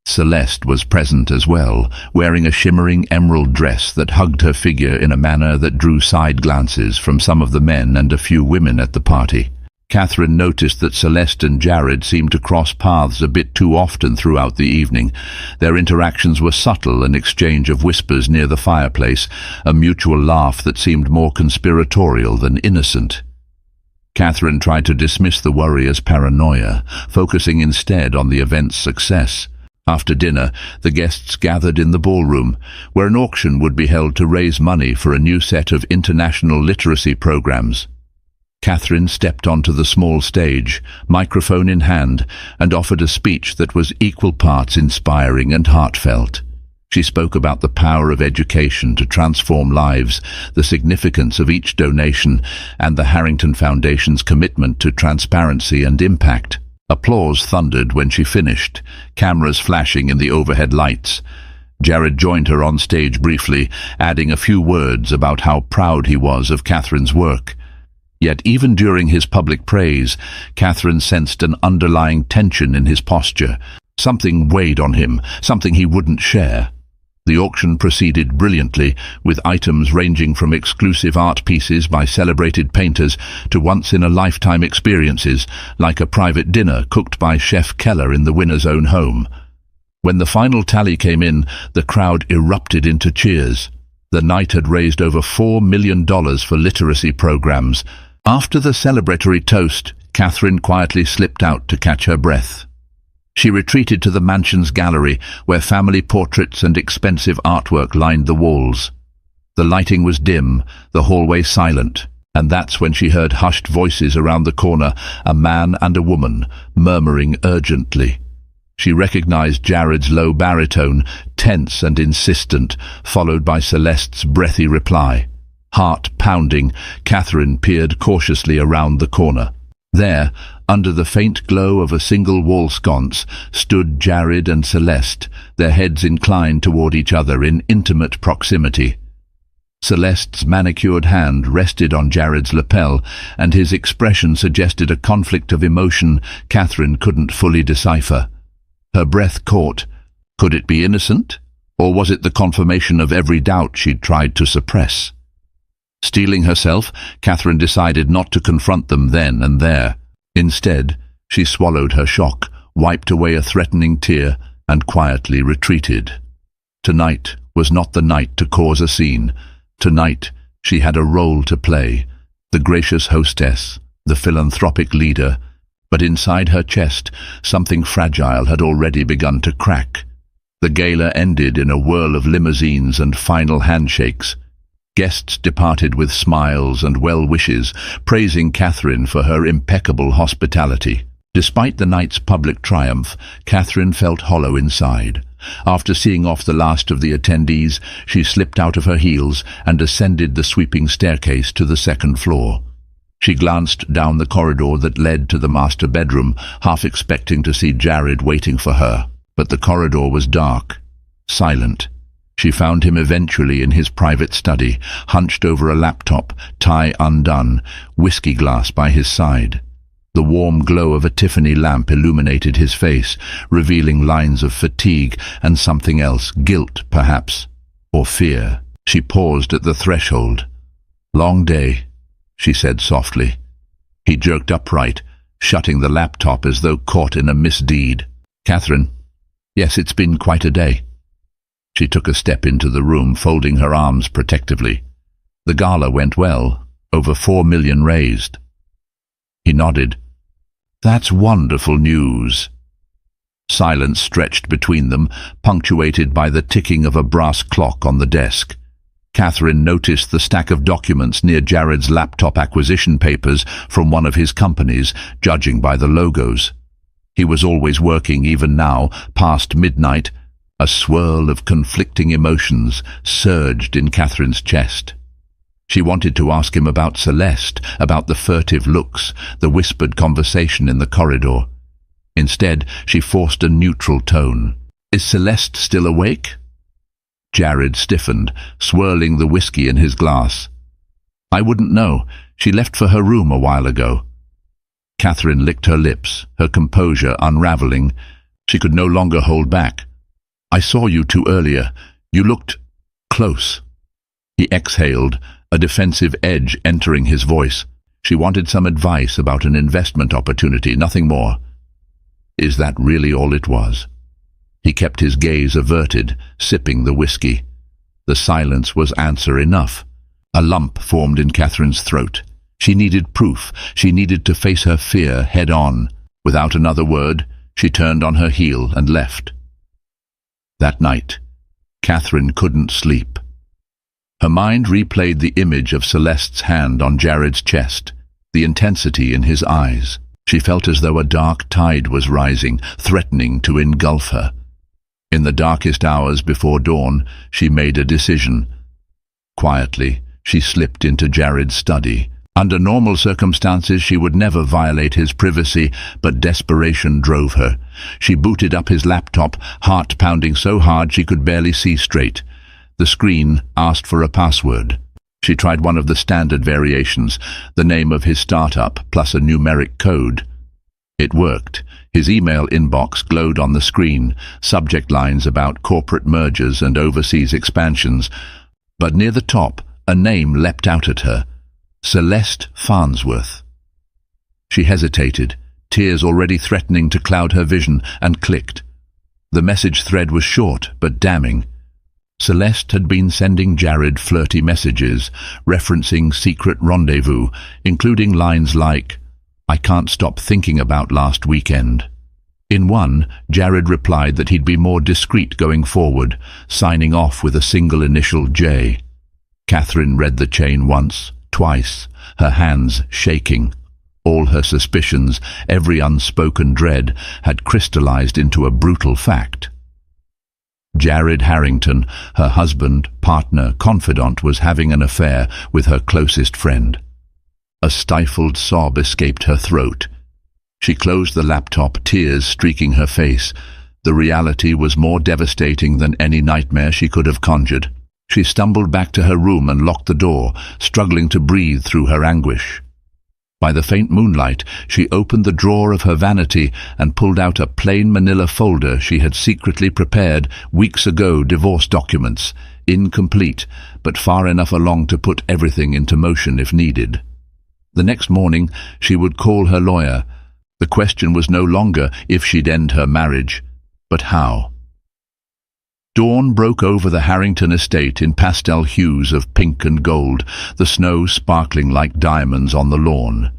Celeste was present as well, wearing a shimmering emerald dress that hugged her figure in a manner that drew side glances from some of the men and a few women at the party. Catherine noticed that Celeste and Jared seemed to cross paths a bit too often throughout the evening. Their interactions were subtle, an exchange of whispers near the fireplace, a mutual laugh that seemed more conspiratorial than innocent. Catherine tried to dismiss the worry as paranoia, focusing instead on the event's success. After dinner, the guests gathered in the ballroom, where an auction would be held to raise money for a new set of international literacy programs. Catherine stepped onto the small stage, microphone in hand, and offered a speech that was equal parts inspiring and heartfelt. She spoke about the power of education to transform lives, the significance of each donation, and the Harrington Foundation's commitment to transparency and impact. Applause thundered when she finished, cameras flashing in the overhead lights. Jared joined her on stage briefly, adding a few words about how proud he was of Catherine's work. Yet even during his public praise, Catherine sensed an underlying tension in his posture. Something weighed on him, something he wouldn't share. The auction proceeded brilliantly, with items ranging from exclusive art pieces by celebrated painters to once-in-a-lifetime experiences, like a private dinner cooked by Chef Keller in the winner's own home. When the final tally came in, the crowd erupted into cheers. The night had raised over $4 million for literacy programs. After the celebratory toast, Catherine quietly slipped out to catch her breath. She retreated to the mansion's gallery, where family portraits and expensive artwork lined the walls. The lighting was dim, the hallway silent, and that's when she heard hushed voices around the corner, a man and a woman, murmuring urgently. She recognized Jared's low baritone, tense and insistent, followed by Celeste's breathy reply. Heart pounding, Catherine peered cautiously around the corner. There, under the faint glow of a single wall sconce, stood Jared and Celeste, their heads inclined toward each other in intimate proximity. Celeste's manicured hand rested on Jared's lapel, and his expression suggested a conflict of emotion Catherine couldn't fully decipher. Her breath caught. Could it be innocent, or was it the confirmation of every doubt she'd tried to suppress? Steeling herself, Catherine decided not to confront them then and there. Instead, she swallowed her shock, wiped away a threatening tear, and quietly retreated. Tonight was not the night to cause a scene. Tonight, she had a role to play, the gracious hostess, the philanthropic leader, but inside her chest, something fragile had already begun to crack. The gala ended in a whirl of limousines and final handshakes. Guests departed with smiles and well wishes, praising Catherine for her impeccable hospitality. Despite the night's public triumph, Catherine felt hollow inside. After seeing off the last of the attendees, she slipped out of her heels and ascended the sweeping staircase to the second floor. She glanced down the corridor that led to the master bedroom, half expecting to see Jared waiting for her. But the corridor was dark, silent. She found him eventually in his private study, hunched over a laptop, tie undone, whiskey glass by his side. The warm glow of a Tiffany lamp illuminated his face, revealing lines of fatigue and something else, guilt perhaps, or fear. She paused at the threshold. "Long day," she said softly. He jerked upright, shutting the laptop as though caught in a misdeed. "Catherine, yes, it's been quite a day." She took a step into the room, folding her arms protectively. "The gala went well, over 4 million raised." He nodded. "That's wonderful news." Silence stretched between them, punctuated by the ticking of a brass clock on the desk. Catherine noticed the stack of documents near Jared's laptop, acquisition papers from one of his companies, judging by the logos. He was always working, even now, past midnight. A swirl of conflicting emotions surged in Catherine's chest. She wanted to ask him about Celeste, about the furtive looks, the whispered conversation in the corridor. Instead, she forced a neutral tone. "Is Celeste still awake?" Jared stiffened, swirling the whiskey in his glass. "I wouldn't know. She left for her room a while ago." Catherine licked her lips, her composure unraveling. She could no longer hold back. "I saw you two earlier. You looked close." He exhaled, a defensive edge entering his voice. She wanted some advice about an investment opportunity, nothing more. Is that really all it was? He kept his gaze averted, sipping the whiskey. The silence was answer enough. A lump formed in Catherine's throat. She needed proof. She needed to face her fear head on. Without another word, she turned on her heel and left. That night, Catherine couldn't sleep. Her mind replayed the image of Celeste's hand on Jared's chest, the intensity in his eyes. She felt as though a dark tide was rising, threatening to engulf her. In the darkest hours before dawn, she made a decision. Quietly, she slipped into Jared's study. Under normal circumstances, she would never violate his privacy, but desperation drove her. She booted up his laptop, heart pounding so hard she could barely see straight. The screen asked for a password. She tried one of the standard variations, the name of his startup plus a numeric code. It worked. His email inbox glowed on the screen, subject lines about corporate mergers and overseas expansions. But near the top, a name leapt out at her. Celeste Farnsworth. She hesitated, tears already threatening to cloud her vision, and clicked. The message thread was short but damning. Celeste had been sending Jared flirty messages, referencing secret rendezvous, including lines like, "I can't stop thinking about last weekend." In one, Jared replied that he'd be more discreet going forward, signing off with a single initial J. Catherine read the chain once, twice, her hands shaking. All her suspicions, every unspoken dread, had crystallized into a brutal fact. Jared Harrington, her husband, partner, confidant, was having an affair with her closest friend. A stifled sob escaped her throat. She closed the laptop, tears streaking her face. The reality was more devastating than any nightmare she could have conjured. She stumbled back to her room and locked the door, struggling to breathe through her anguish. By the faint moonlight, she opened the drawer of her vanity and pulled out a plain manila folder she had secretly prepared weeks ago, divorce documents, incomplete, but far enough along to put everything into motion if needed. The next morning, she would call her lawyer. The question was no longer if she'd end her marriage, but how. Dawn broke over the Harrington estate in pastel hues of pink and gold, the snow sparkling like diamonds on the lawn.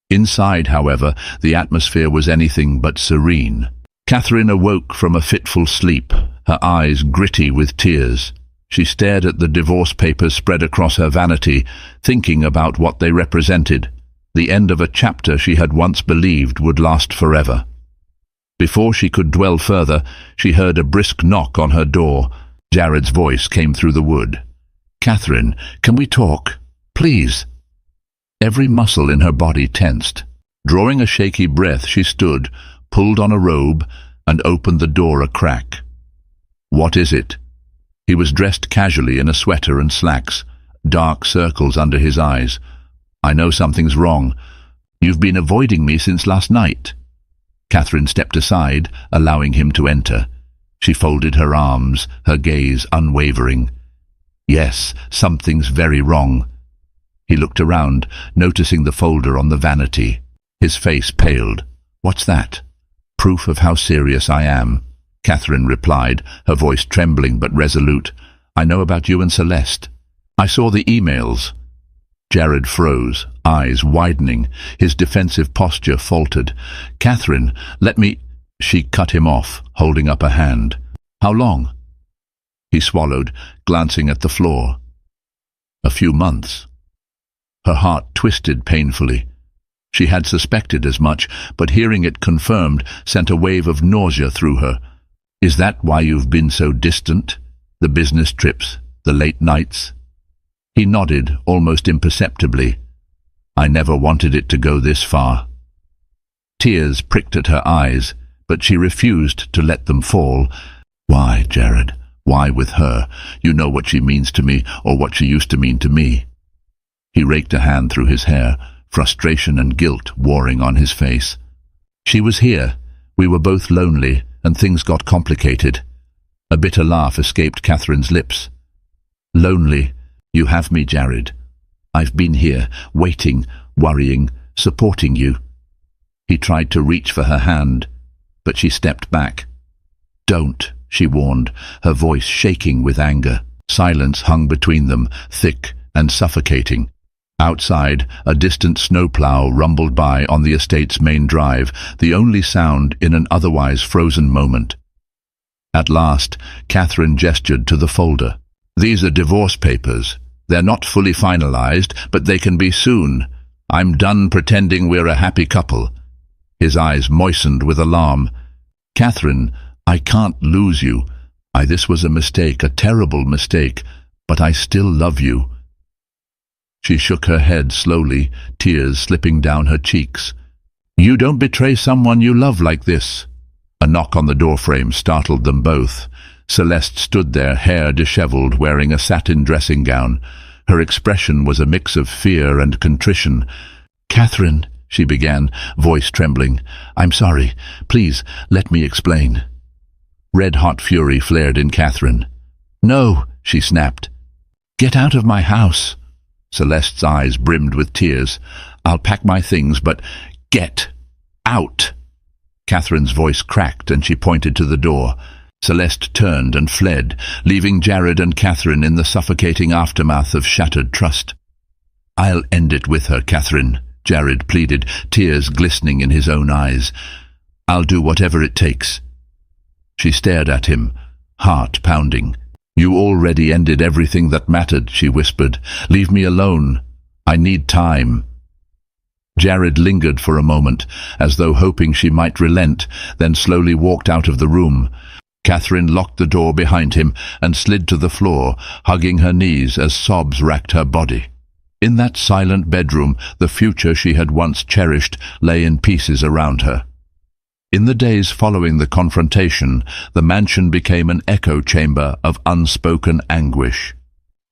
Inside, however, the atmosphere was anything but serene. Catherine awoke from a fitful sleep, her eyes gritty with tears. She stared at the divorce papers spread across her vanity, thinking about what they represented, the end of a chapter she had once believed would last forever. Before she could dwell further, she heard a brisk knock on her door. Jared's voice came through the wood. "Catherine, can we talk? Please." Every muscle in her body tensed. Drawing a shaky breath, she stood, pulled on a robe, and opened the door a crack. "What is it?" He was dressed casually in a sweater and slacks, dark circles under his eyes. "I know something's wrong. You've been avoiding me since last night." Catherine stepped aside, allowing him to enter. She folded her arms, her gaze unwavering. "Yes, something's very wrong." He looked around, noticing the folder on the vanity. His face paled. "What's that?" "Proof of how serious I am," Catherine replied, her voice trembling but resolute. "I know about you and Celeste. I saw the emails." Jared froze, eyes widening. His defensive posture faltered. "Catherine, let me—" She cut him off, holding up a hand. "How long?" He swallowed, glancing at the floor. "A few months." Her heart twisted painfully. She had suspected as much, but hearing it confirmed sent a wave of nausea through her. "Is that why you've been so distant? The business trips, the late nights?" He nodded, almost imperceptibly. "I never wanted it to go this far." Tears pricked at her eyes, but she refused to let them fall. "Why, Jared? Why with her? You know what she means to me, or what she used to mean to me." He raked a hand through his hair, frustration and guilt warring on his face. "She was here. We were both lonely, and things got complicated." A bitter laugh escaped Catherine's lips. "Lonely. You have me, Jared. I've been here, waiting, worrying, supporting you." He tried to reach for her hand, but she stepped back. "Don't," she warned, her voice shaking with anger. Silence hung between them, thick and suffocating. Outside, a distant snowplow rumbled by on the estate's main drive, the only sound in an otherwise frozen moment. At last, Catherine gestured to the folder. "These are divorce papers. They're not fully finalized, but they can be soon. I'm done pretending we're a happy couple." His eyes moistened with alarm. "Catherine, I can't lose you. This was a mistake, a terrible mistake, but I still love you." She shook her head slowly, tears slipping down her cheeks. "You don't betray someone you love like this." A knock on the doorframe startled them both. Celeste stood there, hair disheveled, wearing a satin dressing gown. Her expression was a mix of fear and contrition. "Catherine," she began, voice trembling, "I'm sorry. Please, let me explain." Red-hot fury flared in Catherine. "No," she snapped. "Get out of my house." Celeste's eyes brimmed with tears. "I'll pack my things, but get out." Catherine's voice cracked and she pointed to the door. Celeste turned and fled, leaving Jared and Catherine in the suffocating aftermath of shattered trust. "I'll end it with her, Catherine," Jared pleaded, tears glistening in his own eyes. "I'll do whatever it takes." She stared at him, heart pounding. "You already ended everything that mattered," she whispered. "Leave me alone. I need time." Jared lingered for a moment, as though hoping she might relent, then slowly walked out of the room. Catherine locked the door behind him and slid to the floor, hugging her knees as sobs racked her body. In that silent bedroom, the future she had once cherished lay in pieces around her. In the days following the confrontation, the mansion became an echo chamber of unspoken anguish.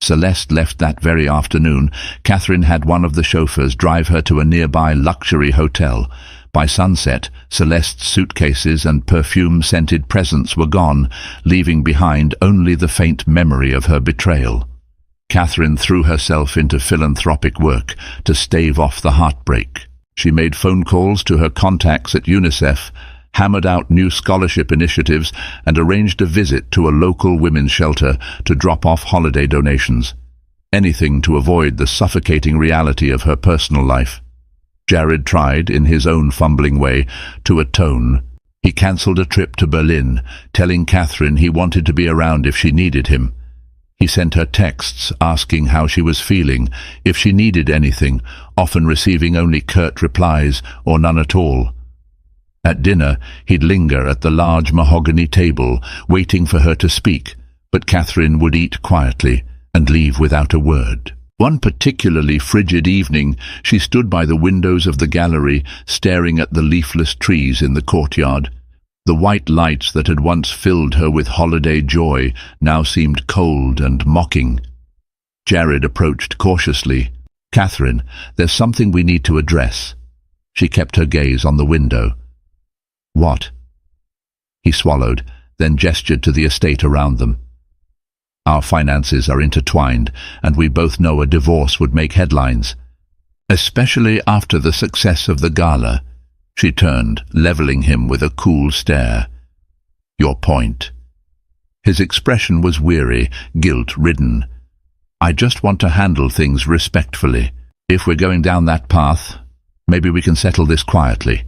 Celeste left that very afternoon. Catherine had one of the chauffeurs drive her to a nearby luxury hotel. By sunset, Celeste's suitcases and perfume-scented presents were gone, leaving behind only the faint memory of her betrayal. Catherine threw herself into philanthropic work to stave off the heartbreak. She made phone calls to her contacts at UNICEF, hammered out new scholarship initiatives, and arranged a visit to a local women's shelter to drop off holiday donations. Anything to avoid the suffocating reality of her personal life. Jared tried, in his own fumbling way, to atone. He cancelled a trip to Berlin, telling Catherine he wanted to be around if she needed him. He sent her texts asking how she was feeling, if she needed anything, often receiving only curt replies or none at all. At dinner, he'd linger at the large mahogany table, waiting for her to speak, but Catherine would eat quietly and leave without a word. One particularly frigid evening, she stood by the windows of the gallery, staring at the leafless trees in the courtyard. The white lights that had once filled her with holiday joy now seemed cold and mocking. Jared approached cautiously. "Catherine, there's something we need to address." She kept her gaze on the window. "What?" He swallowed, then gestured to the estate around them. "Our finances are intertwined, and we both know a divorce would make headlines. Especially after the success of the gala." She turned, leveling him with a cool stare. "Your point." His expression was weary, guilt-ridden. "I just want to handle things respectfully. If we're going down that path, maybe we can settle this quietly.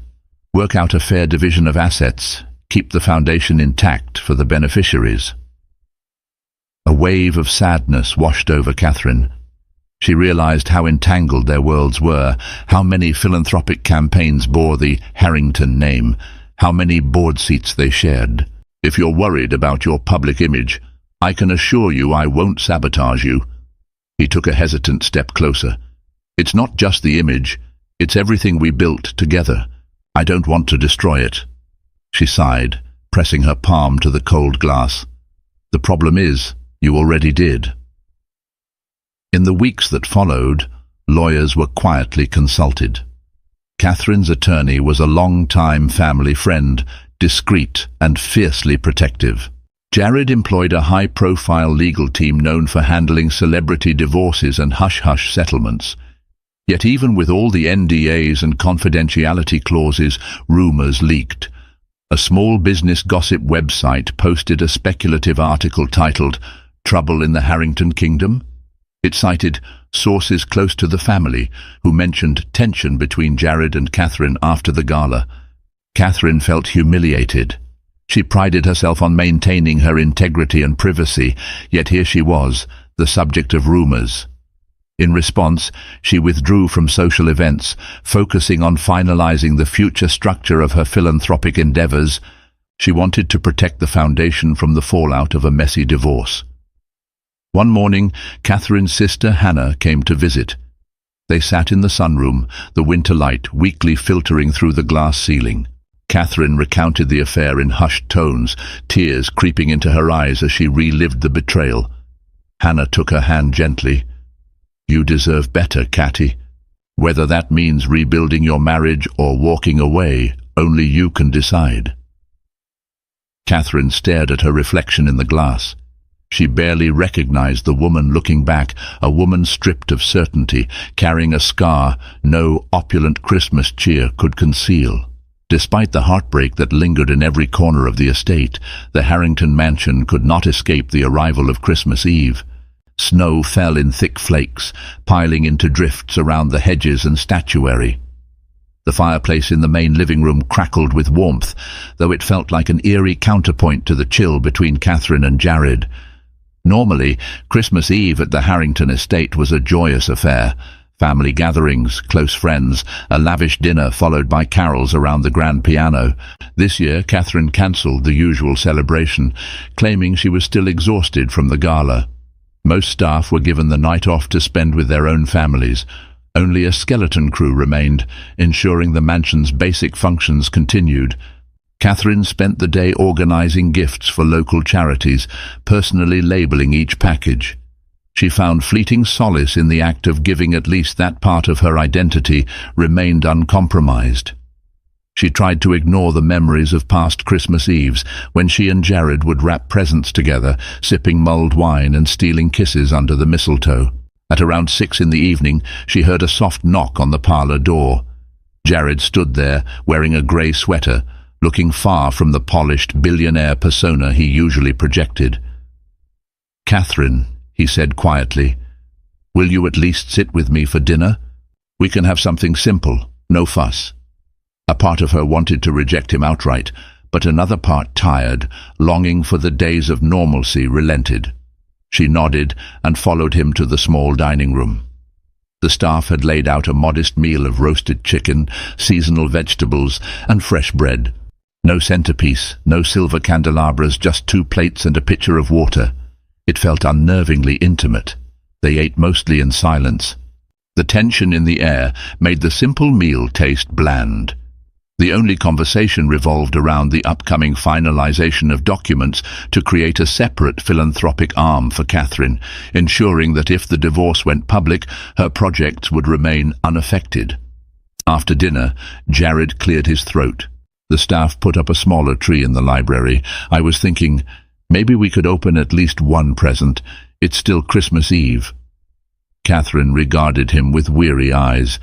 Work out a fair division of assets, keep the foundation intact for the beneficiaries." A wave of sadness washed over Catherine. She realized how entangled their worlds were, how many philanthropic campaigns bore the Harrington name, how many board seats they shared. "If you're worried about your public image, I can assure you I won't sabotage you." He took a hesitant step closer. "It's not just the image, it's everything we built together. I don't want to destroy it." She sighed, pressing her palm to the cold glass. "The problem is, you already did." In the weeks that followed, lawyers were quietly consulted. Catherine's attorney was a long-time family friend, discreet and fiercely protective. Jared employed a high-profile legal team known for handling celebrity divorces and hush-hush settlements. Yet even with all the NDAs and confidentiality clauses, rumors leaked. A small business gossip website posted a speculative article titled, "Trouble in the Harrington Kingdom?" It cited sources close to the family who mentioned tension between Jared and Catherine after the gala. Catherine felt humiliated. She prided herself on maintaining her integrity and privacy, yet here she was, the subject of rumors. In response, she withdrew from social events, focusing on finalizing the future structure of her philanthropic endeavors. She wanted to protect the foundation from the fallout of a messy divorce. One morning, Catherine's sister Hannah came to visit. They sat in the sunroom, the winter light weakly filtering through the glass ceiling. Catherine recounted the affair in hushed tones, tears creeping into her eyes as she relived the betrayal. Hannah took her hand gently. You deserve better, Catty. Whether that means rebuilding your marriage or walking away, only you can decide." Catherine stared at her reflection in the glass. She barely recognized the woman looking back, a woman stripped of certainty, carrying a scar no opulent Christmas cheer could conceal. Despite the heartbreak that lingered in every corner of the estate, the Harrington mansion could not escape the arrival of Christmas Eve. Snow fell in thick flakes, piling into drifts around the hedges and statuary. The fireplace in the main living room crackled with warmth, though it felt like an eerie counterpoint to the chill between Catherine and Jared. Normally, Christmas Eve at the Harrington estate was a joyous affair. Family gatherings, close friends, a lavish dinner followed by carols around the grand piano. This year, Catherine cancelled the usual celebration, claiming she was still exhausted from the gala. Most staff were given the night off to spend with their own families. Only a skeleton crew remained, ensuring the mansion's basic functions continued. Catherine spent the day organizing gifts for local charities, personally labeling each package. She found fleeting solace in the act of giving. At least that part of her identity remained uncompromised. She tried to ignore the memories of past Christmas Eves, when she and Jared would wrap presents together, sipping mulled wine and stealing kisses under the mistletoe. At around 6 in the evening, she heard a soft knock on the parlor door. Jared stood there, wearing a grey sweater, looking far from the polished billionaire persona he usually projected. "Catherine," he said quietly, "will you at least sit with me for dinner? We can have something simple, no fuss." A part of her wanted to reject him outright, but another part, tired, longing for the days of normalcy, relented. She nodded and followed him to the small dining room. The staff had laid out a modest meal of roasted chicken, seasonal vegetables, and fresh bread. No centerpiece, no silver candelabras, just 2 plates and a pitcher of water. It felt unnervingly intimate. They ate mostly in silence. The tension in the air made the simple meal taste bland. The only conversation revolved around the upcoming finalization of documents to create a separate philanthropic arm for Catherine, ensuring that if the divorce went public, her projects would remain unaffected. After dinner, Jared cleared his throat. The staff put up a smaller tree in the library. "I was thinking, maybe we could open at least one present. It's still Christmas Eve." Catherine regarded him with weary eyes.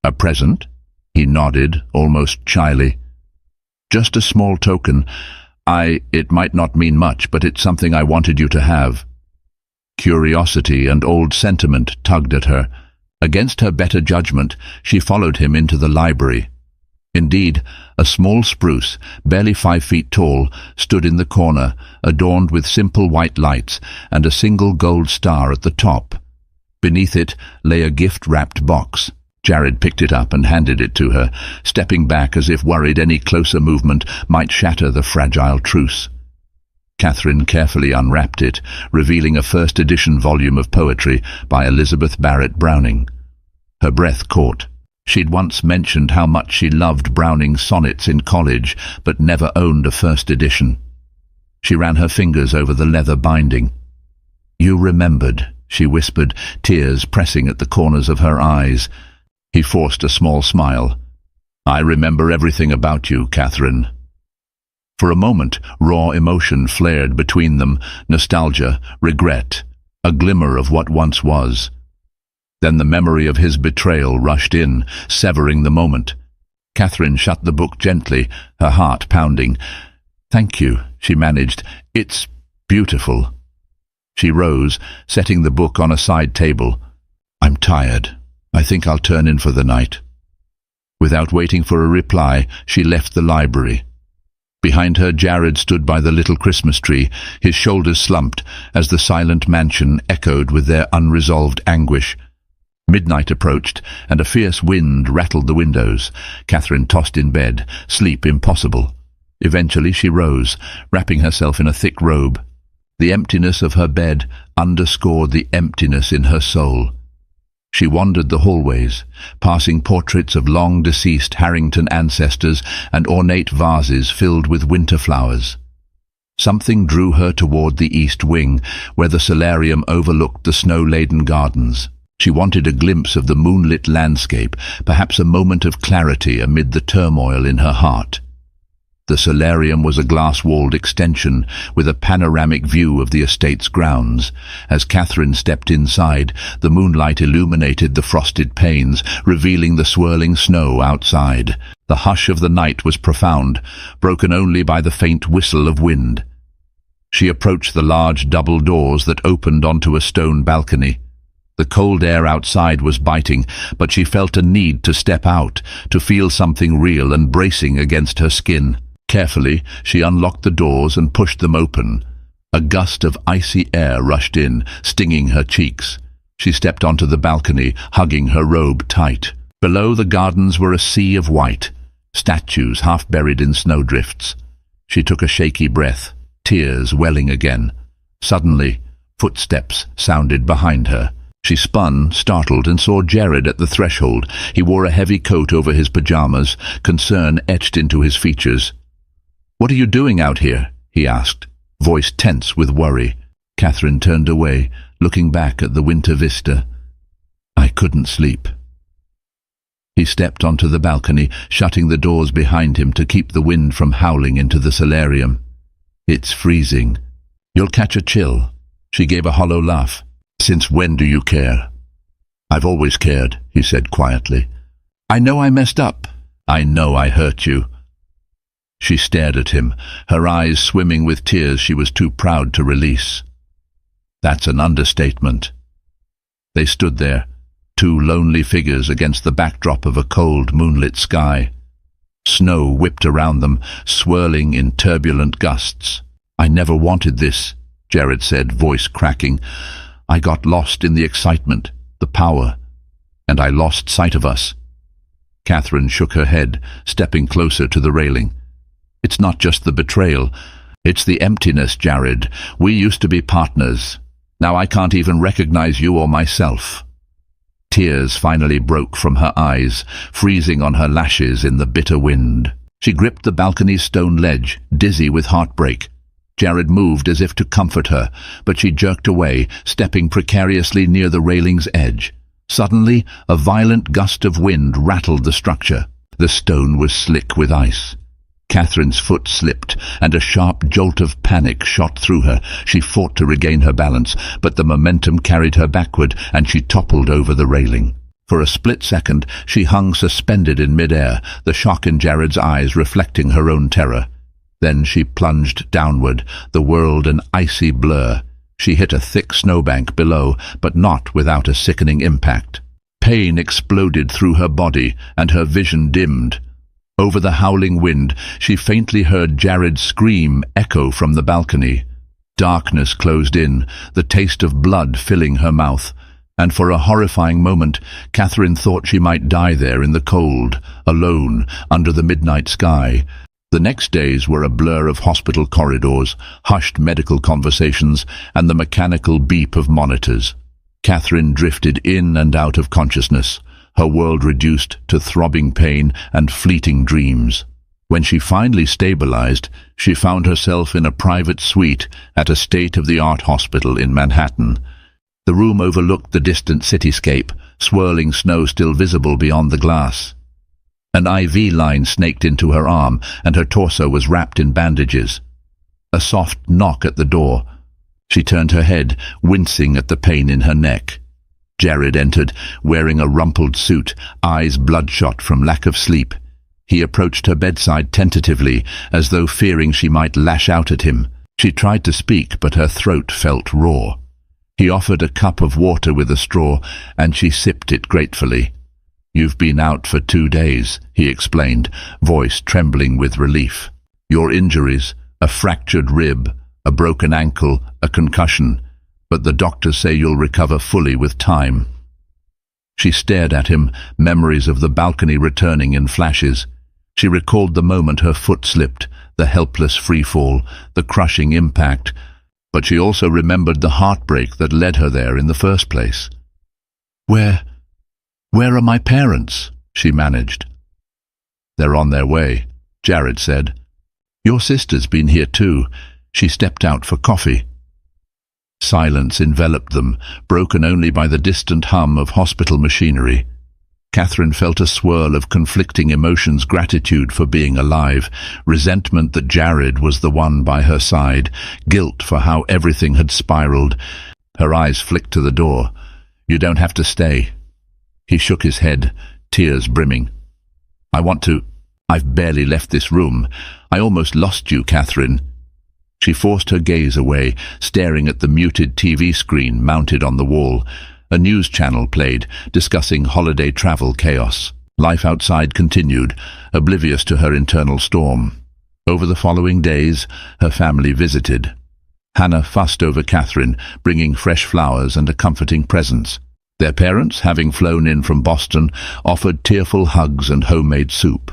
"A present?" He nodded, almost shyly. "Just a small token. It might not mean much, but it's something I wanted you to have." Curiosity and old sentiment tugged at her. Against her better judgment, she followed him into the library. Indeed, a small spruce, barely 5 feet tall, stood in the corner, adorned with simple white lights and a single gold star at the top. Beneath it lay a gift-wrapped box. Jared picked it up and handed it to her, stepping back as if worried any closer movement might shatter the fragile truce. Catherine carefully unwrapped it, revealing a first-edition volume of poetry by Elizabeth Barrett Browning. Her breath caught. She'd once mentioned how much she loved Browning's sonnets in college, but never owned a first edition. She ran her fingers over the leather binding. "You remembered," she whispered, tears pressing at the corners of her eyes. He forced a small smile. "I remember everything about you, Catherine." For a moment, raw emotion flared between them, nostalgia, regret, a glimmer of what once was. Then the memory of his betrayal rushed in, severing the moment. Catherine shut the book gently, her heart pounding. "Thank you," she managed. "It's beautiful." She rose, setting the book on a side table. "I'm tired. I think I'll turn in for the night." Without waiting for a reply, she left the library. Behind her, Jared stood by the little Christmas tree, his shoulders slumped as the silent mansion echoed with their unresolved anguish. Midnight approached, and a fierce wind rattled the windows. Catherine tossed in bed, sleep impossible. Eventually she rose, wrapping herself in a thick robe. The emptiness of her bed underscored the emptiness in her soul. She wandered the hallways, passing portraits of long-deceased Harrington ancestors and ornate vases filled with winter flowers. Something drew her toward the east wing, where the solarium overlooked the snow-laden gardens. She wanted a glimpse of the moonlit landscape, perhaps a moment of clarity amid the turmoil in her heart. The solarium was a glass-walled extension with a panoramic view of the estate's grounds. As Catherine stepped inside, the moonlight illuminated the frosted panes, revealing the swirling snow outside. The hush of the night was profound, broken only by the faint whistle of wind. She approached the large double doors that opened onto a stone balcony. The cold air outside was biting, but she felt a need to step out, to feel something real and bracing against her skin. Carefully, she unlocked the doors and pushed them open. A gust of icy air rushed in, stinging her cheeks. She stepped onto the balcony, hugging her robe tight. Below, the gardens were a sea of white, statues half buried in snowdrifts. She took a shaky breath, tears welling again. Suddenly, footsteps sounded behind her. She spun, startled, and saw Jared at the threshold. He wore a heavy coat over his pajamas, concern etched into his features. "What are you doing out here?" he asked, voice tense with worry. Catherine turned away, looking back at the winter vista. "I couldn't sleep." He stepped onto the balcony, shutting the doors behind him to keep the wind from howling into the solarium. "It's freezing. You'll catch a chill." She gave a hollow laugh. "Since when do you care?" "I've always cared," he said quietly. "I know I messed up. I know I hurt you." She stared at him, her eyes swimming with tears she was too proud to release. "That's an understatement." They stood there, two lonely figures against the backdrop of a cold, moonlit sky. Snow whipped around them, swirling in turbulent gusts. "I never wanted this," Jared said, voice cracking. "I got lost in the excitement, the power, and I lost sight of us." Catherine shook her head, stepping closer to the railing. "It's not just the betrayal. It's the emptiness, Jared. We used to be partners. Now I can't even recognize you or myself." Tears finally broke from her eyes, freezing on her lashes in the bitter wind. She gripped the balcony's stone ledge, dizzy with heartbreak. Jared moved as if to comfort her, but she jerked away, stepping precariously near the railing's edge. Suddenly, a violent gust of wind rattled the structure. The stone was slick with ice. Catherine's foot slipped, and a sharp jolt of panic shot through her. She fought to regain her balance, but the momentum carried her backward, and she toppled over the railing. For a split second, she hung suspended in midair, the shock in Jared's eyes reflecting her own terror. Then she plunged downward, the world an icy blur. She hit a thick snowbank below, but not without a sickening impact. Pain exploded through her body, and her vision dimmed. Over the howling wind, she faintly heard Jared's scream echo from the balcony. Darkness closed in, the taste of blood filling her mouth, and for a horrifying moment, Catherine thought she might die there in the cold, alone, under the midnight sky. The next days were a blur of hospital corridors, hushed medical conversations, and the mechanical beep of monitors. Catherine drifted in and out of consciousness, her world reduced to throbbing pain and fleeting dreams. When she finally stabilized, she found herself in a private suite at a state-of-the-art hospital in Manhattan. The room overlooked the distant cityscape, swirling snow still visible beyond the glass. An IV line snaked into her arm, and her torso was wrapped in bandages. A soft knock at the door. She turned her head, wincing at the pain in her neck. Jared entered, wearing a rumpled suit, eyes bloodshot from lack of sleep. He approached her bedside tentatively, as though fearing she might lash out at him. She tried to speak, but her throat felt raw. He offered a cup of water with a straw, and she sipped it gratefully. "You've been out for 2 days," he explained, voice trembling with relief. "Your injuries, a fractured rib, a broken ankle, a concussion, but the doctors say you'll recover fully with time." She stared at him, memories of the balcony returning in flashes. She recalled the moment her foot slipped, the helpless freefall, the crushing impact, but she also remembered the heartbreak that led her there in the first place. Where are my parents?" she managed. "They're on their way," Jared said. "Your sister's been here too. She stepped out for coffee." Silence enveloped them, broken only by the distant hum of hospital machinery. Catherine felt a swirl of conflicting emotions: gratitude for being alive, resentment that Jared was the one by her side, guilt for how everything had spiraled. Her eyes flicked to the door. "You don't have to stay." He shook his head, tears brimming. "I want to. I've barely left this room. I almost lost you, Catherine." She forced her gaze away, staring at the muted TV screen mounted on the wall. A news channel played, discussing holiday travel chaos. Life outside continued, oblivious to her internal storm. Over the following days, her family visited. Hannah fussed over Catherine, bringing fresh flowers and a comforting presence. Their parents, having flown in from Boston, offered tearful hugs and homemade soup.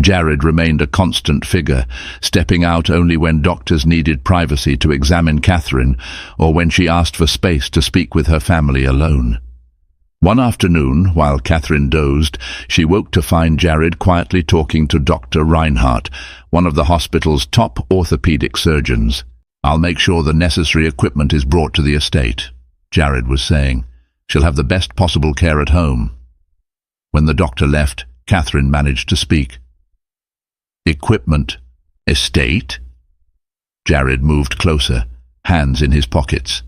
Jared remained a constant figure, stepping out only when doctors needed privacy to examine Catherine, or when she asked for space to speak with her family alone. One afternoon, while Catherine dozed, she woke to find Jared quietly talking to Dr. Reinhardt, one of the hospital's top orthopedic surgeons. "I'll make sure the necessary equipment is brought to the estate," Jared was saying. "She'll have the best possible care at home." When the doctor left, Catherine managed to speak. "Equipment? Estate?" Jared moved closer, hands in his pockets.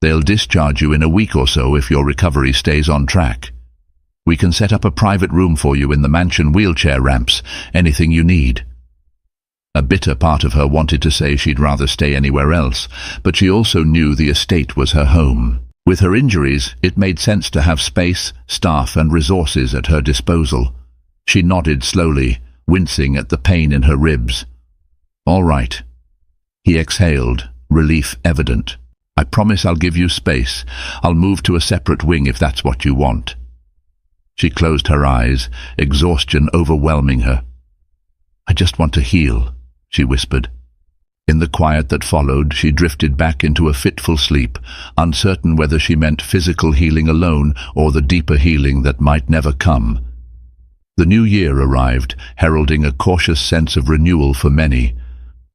"They'll discharge you in a week or so if your recovery stays on track. We can set up a private room for you in the mansion, wheelchair ramps, anything you need." A bitter part of her wanted to say she'd rather stay anywhere else, but she also knew the estate was her home. With her injuries, it made sense to have space, staff and resources at her disposal. She nodded slowly, wincing at the pain in her ribs. "All right." He exhaled, relief evident. "I promise I'll give you space. I'll move to a separate wing if that's what you want." She closed her eyes, exhaustion overwhelming her. "I just want to heal," she whispered. In the quiet that followed, she drifted back into a fitful sleep, uncertain whether she meant physical healing alone or the deeper healing that might never come. The new year arrived, heralding a cautious sense of renewal for many.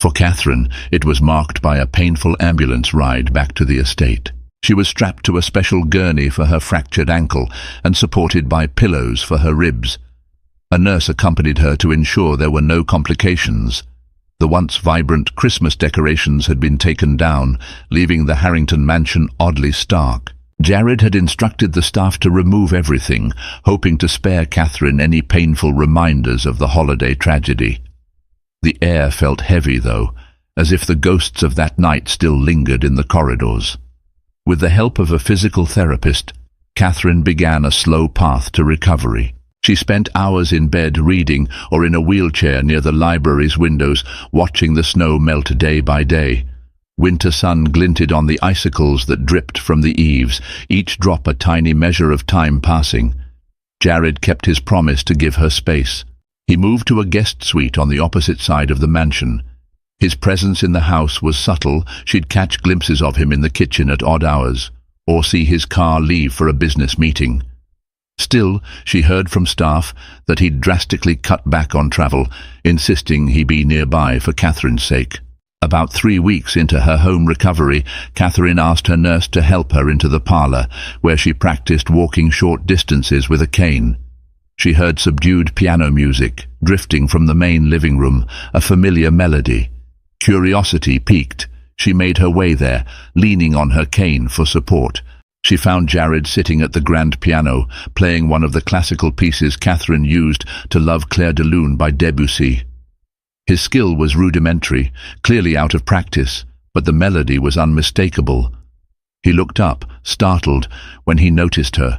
For Catherine, it was marked by a painful ambulance ride back to the estate. She was strapped to a special gurney for her fractured ankle and supported by pillows for her ribs. A nurse accompanied her to ensure there were no complications. The once vibrant Christmas decorations had been taken down, leaving the Harrington mansion oddly stark. Jared had instructed the staff to remove everything, hoping to spare Catherine any painful reminders of the holiday tragedy. The air felt heavy, though, as if the ghosts of that night still lingered in the corridors. With the help of a physical therapist, Catherine began a slow path to recovery. She spent hours in bed reading or in a wheelchair near the library's windows, watching the snow melt day by day. Winter sun glinted on the icicles that dripped from the eaves, each drop a tiny measure of time passing. Jared kept his promise to give her space. He moved to a guest suite on the opposite side of the mansion. His presence in the house was subtle. She'd catch glimpses of him in the kitchen at odd hours, or see his car leave for a business meeting. Still, she heard from staff that he'd drastically cut back on travel, insisting he be nearby for Catherine's sake. About 3 weeks into her home recovery, Catherine asked her nurse to help her into the parlor, where she practiced walking short distances with a cane. She heard subdued piano music, drifting from the main living room, a familiar melody. Curiosity piqued. She made her way there, leaning on her cane for support. She found Jared sitting at the grand piano, playing one of the classical pieces Catherine used to love Clair de Lune by Debussy. His skill was rudimentary, clearly out of practice, but the melody was unmistakable. He looked up, startled, when he noticed her.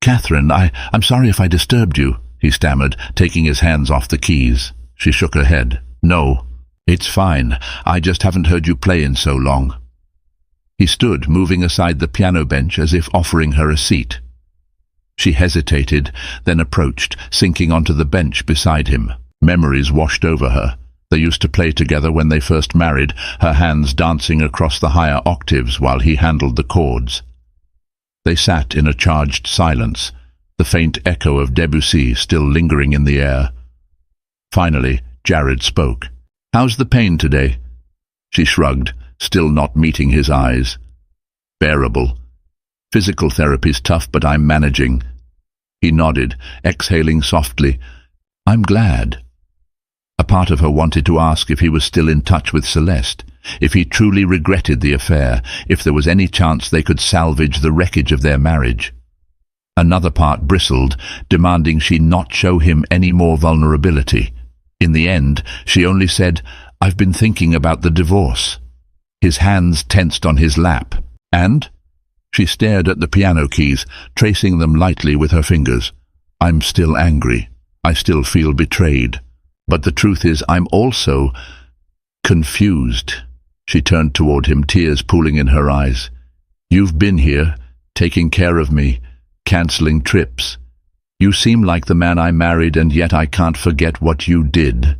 "Catherine, I'm sorry if I disturbed you," he stammered, taking his hands off the keys. She shook her head. "No, it's fine. I just haven't heard you play in so long." He stood, moving aside the piano bench as if offering her a seat. She hesitated, then approached, sinking onto the bench beside him. Memories washed over her. They used to play together when they first married, her hands dancing across the higher octaves while he handled the chords. They sat in a charged silence, the faint echo of Debussy still lingering in the air. Finally, Jared spoke. "How's the pain today?" She shrugged, still not meeting his eyes. Bearable. Physical therapy's tough, but I'm managing. He nodded, exhaling softly. I'm glad. A part of her wanted to ask if he was still in touch with Celeste, if he truly regretted the affair, if there was any chance they could salvage the wreckage of their marriage. Another part bristled, demanding she not show him any more vulnerability. In the end, she only said, I've been thinking about the divorce. His hands tensed on his lap. And? She stared at the piano keys, tracing them lightly with her fingers. I'm still angry. I still feel betrayed. But the truth is, I'm also confused. She turned toward him, tears pooling in her eyes. You've been here, taking care of me, cancelling trips. You seem like the man I married, and yet I can't forget what you did.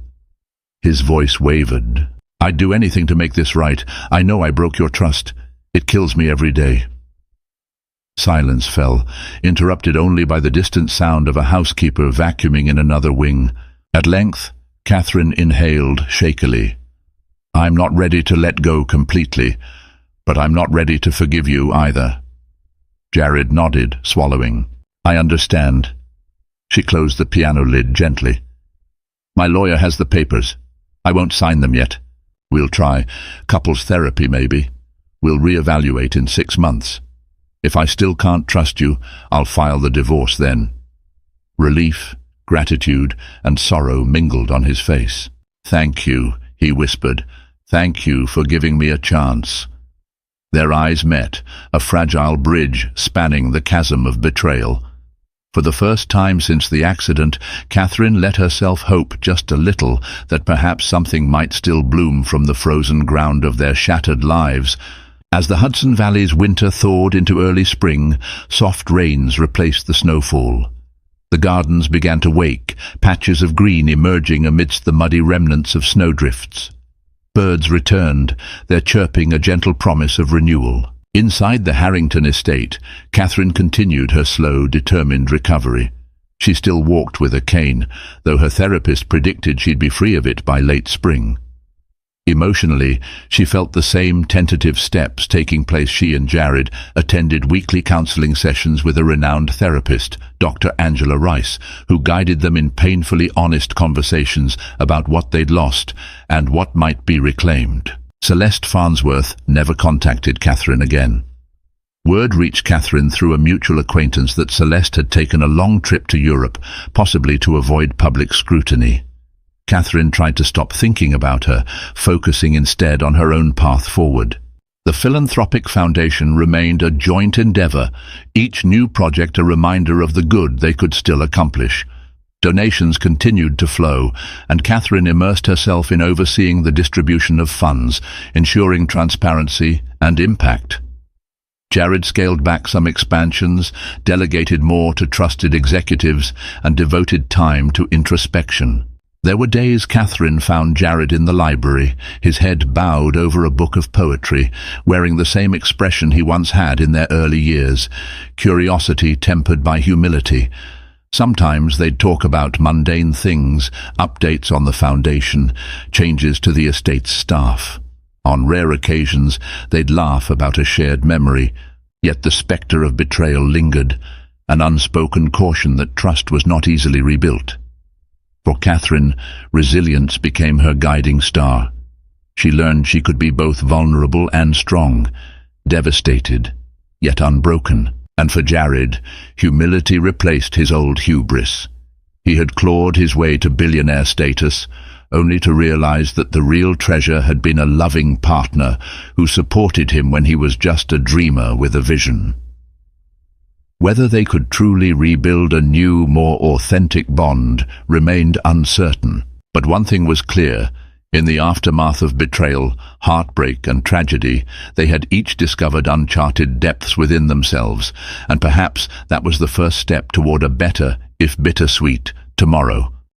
His voice wavered. I'd do anything to make this right. I know I broke your trust. It kills me every day. Silence fell, interrupted only by the distant sound of a housekeeper vacuuming in another wing. At length, Catherine inhaled shakily. I'm not ready to let go completely, but I'm not ready to forgive you either. Jared nodded, swallowing. I understand. She closed the piano lid gently. My lawyer has the papers. I won't sign them yet. We'll try. Couples therapy, maybe. We'll reevaluate in 6 months. If I still can't trust you, I'll file the divorce then. Relief, gratitude, and sorrow mingled on his face. Thank you, he whispered. Thank you for giving me a chance. Their eyes met, a fragile bridge spanning the chasm of betrayal. For the first time since the accident, Catherine let herself hope just a little that perhaps something might still bloom from the frozen ground of their shattered lives. As the Hudson Valley's winter thawed into early spring, soft rains replaced the snowfall. The gardens began to wake, patches of green emerging amidst the muddy remnants of snowdrifts. Birds returned, their chirping a gentle promise of renewal. Inside the Harrington estate, Catherine continued her slow, determined recovery. She still walked with a cane, though her therapist predicted she'd be free of it by late spring. Emotionally, she felt the same tentative steps taking place. She and Jared attended weekly counseling sessions with a renowned therapist, Dr. Angela Rice, who guided them in painfully honest conversations about what they'd lost and what might be reclaimed. Celeste Farnsworth never contacted Catherine again. Word reached Catherine through a mutual acquaintance that Celeste had taken a long trip to Europe, possibly to avoid public scrutiny. Catherine tried to stop thinking about her, focusing instead on her own path forward. The philanthropic foundation remained a joint endeavor, each new project a reminder of the good they could still accomplish. Donations continued to flow, and Catherine immersed herself in overseeing the distribution of funds, ensuring transparency and impact. Jared scaled back some expansions, delegated more to trusted executives, and devoted time to introspection. There were days Catherine found Jared in the library, his head bowed over a book of poetry, wearing the same expression he once had in their early years, curiosity tempered by humility. Sometimes they'd talk about mundane things, updates on the foundation, changes to the estate's staff. On rare occasions, they'd laugh about a shared memory, yet the spectre of betrayal lingered, an unspoken caution that trust was not easily rebuilt. For Catherine, resilience became her guiding star. She learned she could be both vulnerable and strong, devastated, yet unbroken. And for Jared, humility replaced his old hubris. He had clawed his way to billionaire status, only to realize that the real treasure had been a loving partner who supported him when he was just a dreamer with a vision. Whether they could truly rebuild a new, more authentic bond remained uncertain. But one thing was clear. In the aftermath of betrayal, heartbreak, and tragedy, they had each discovered uncharted depths within themselves, and perhaps that was the first step toward a better, if bittersweet, tomorrow.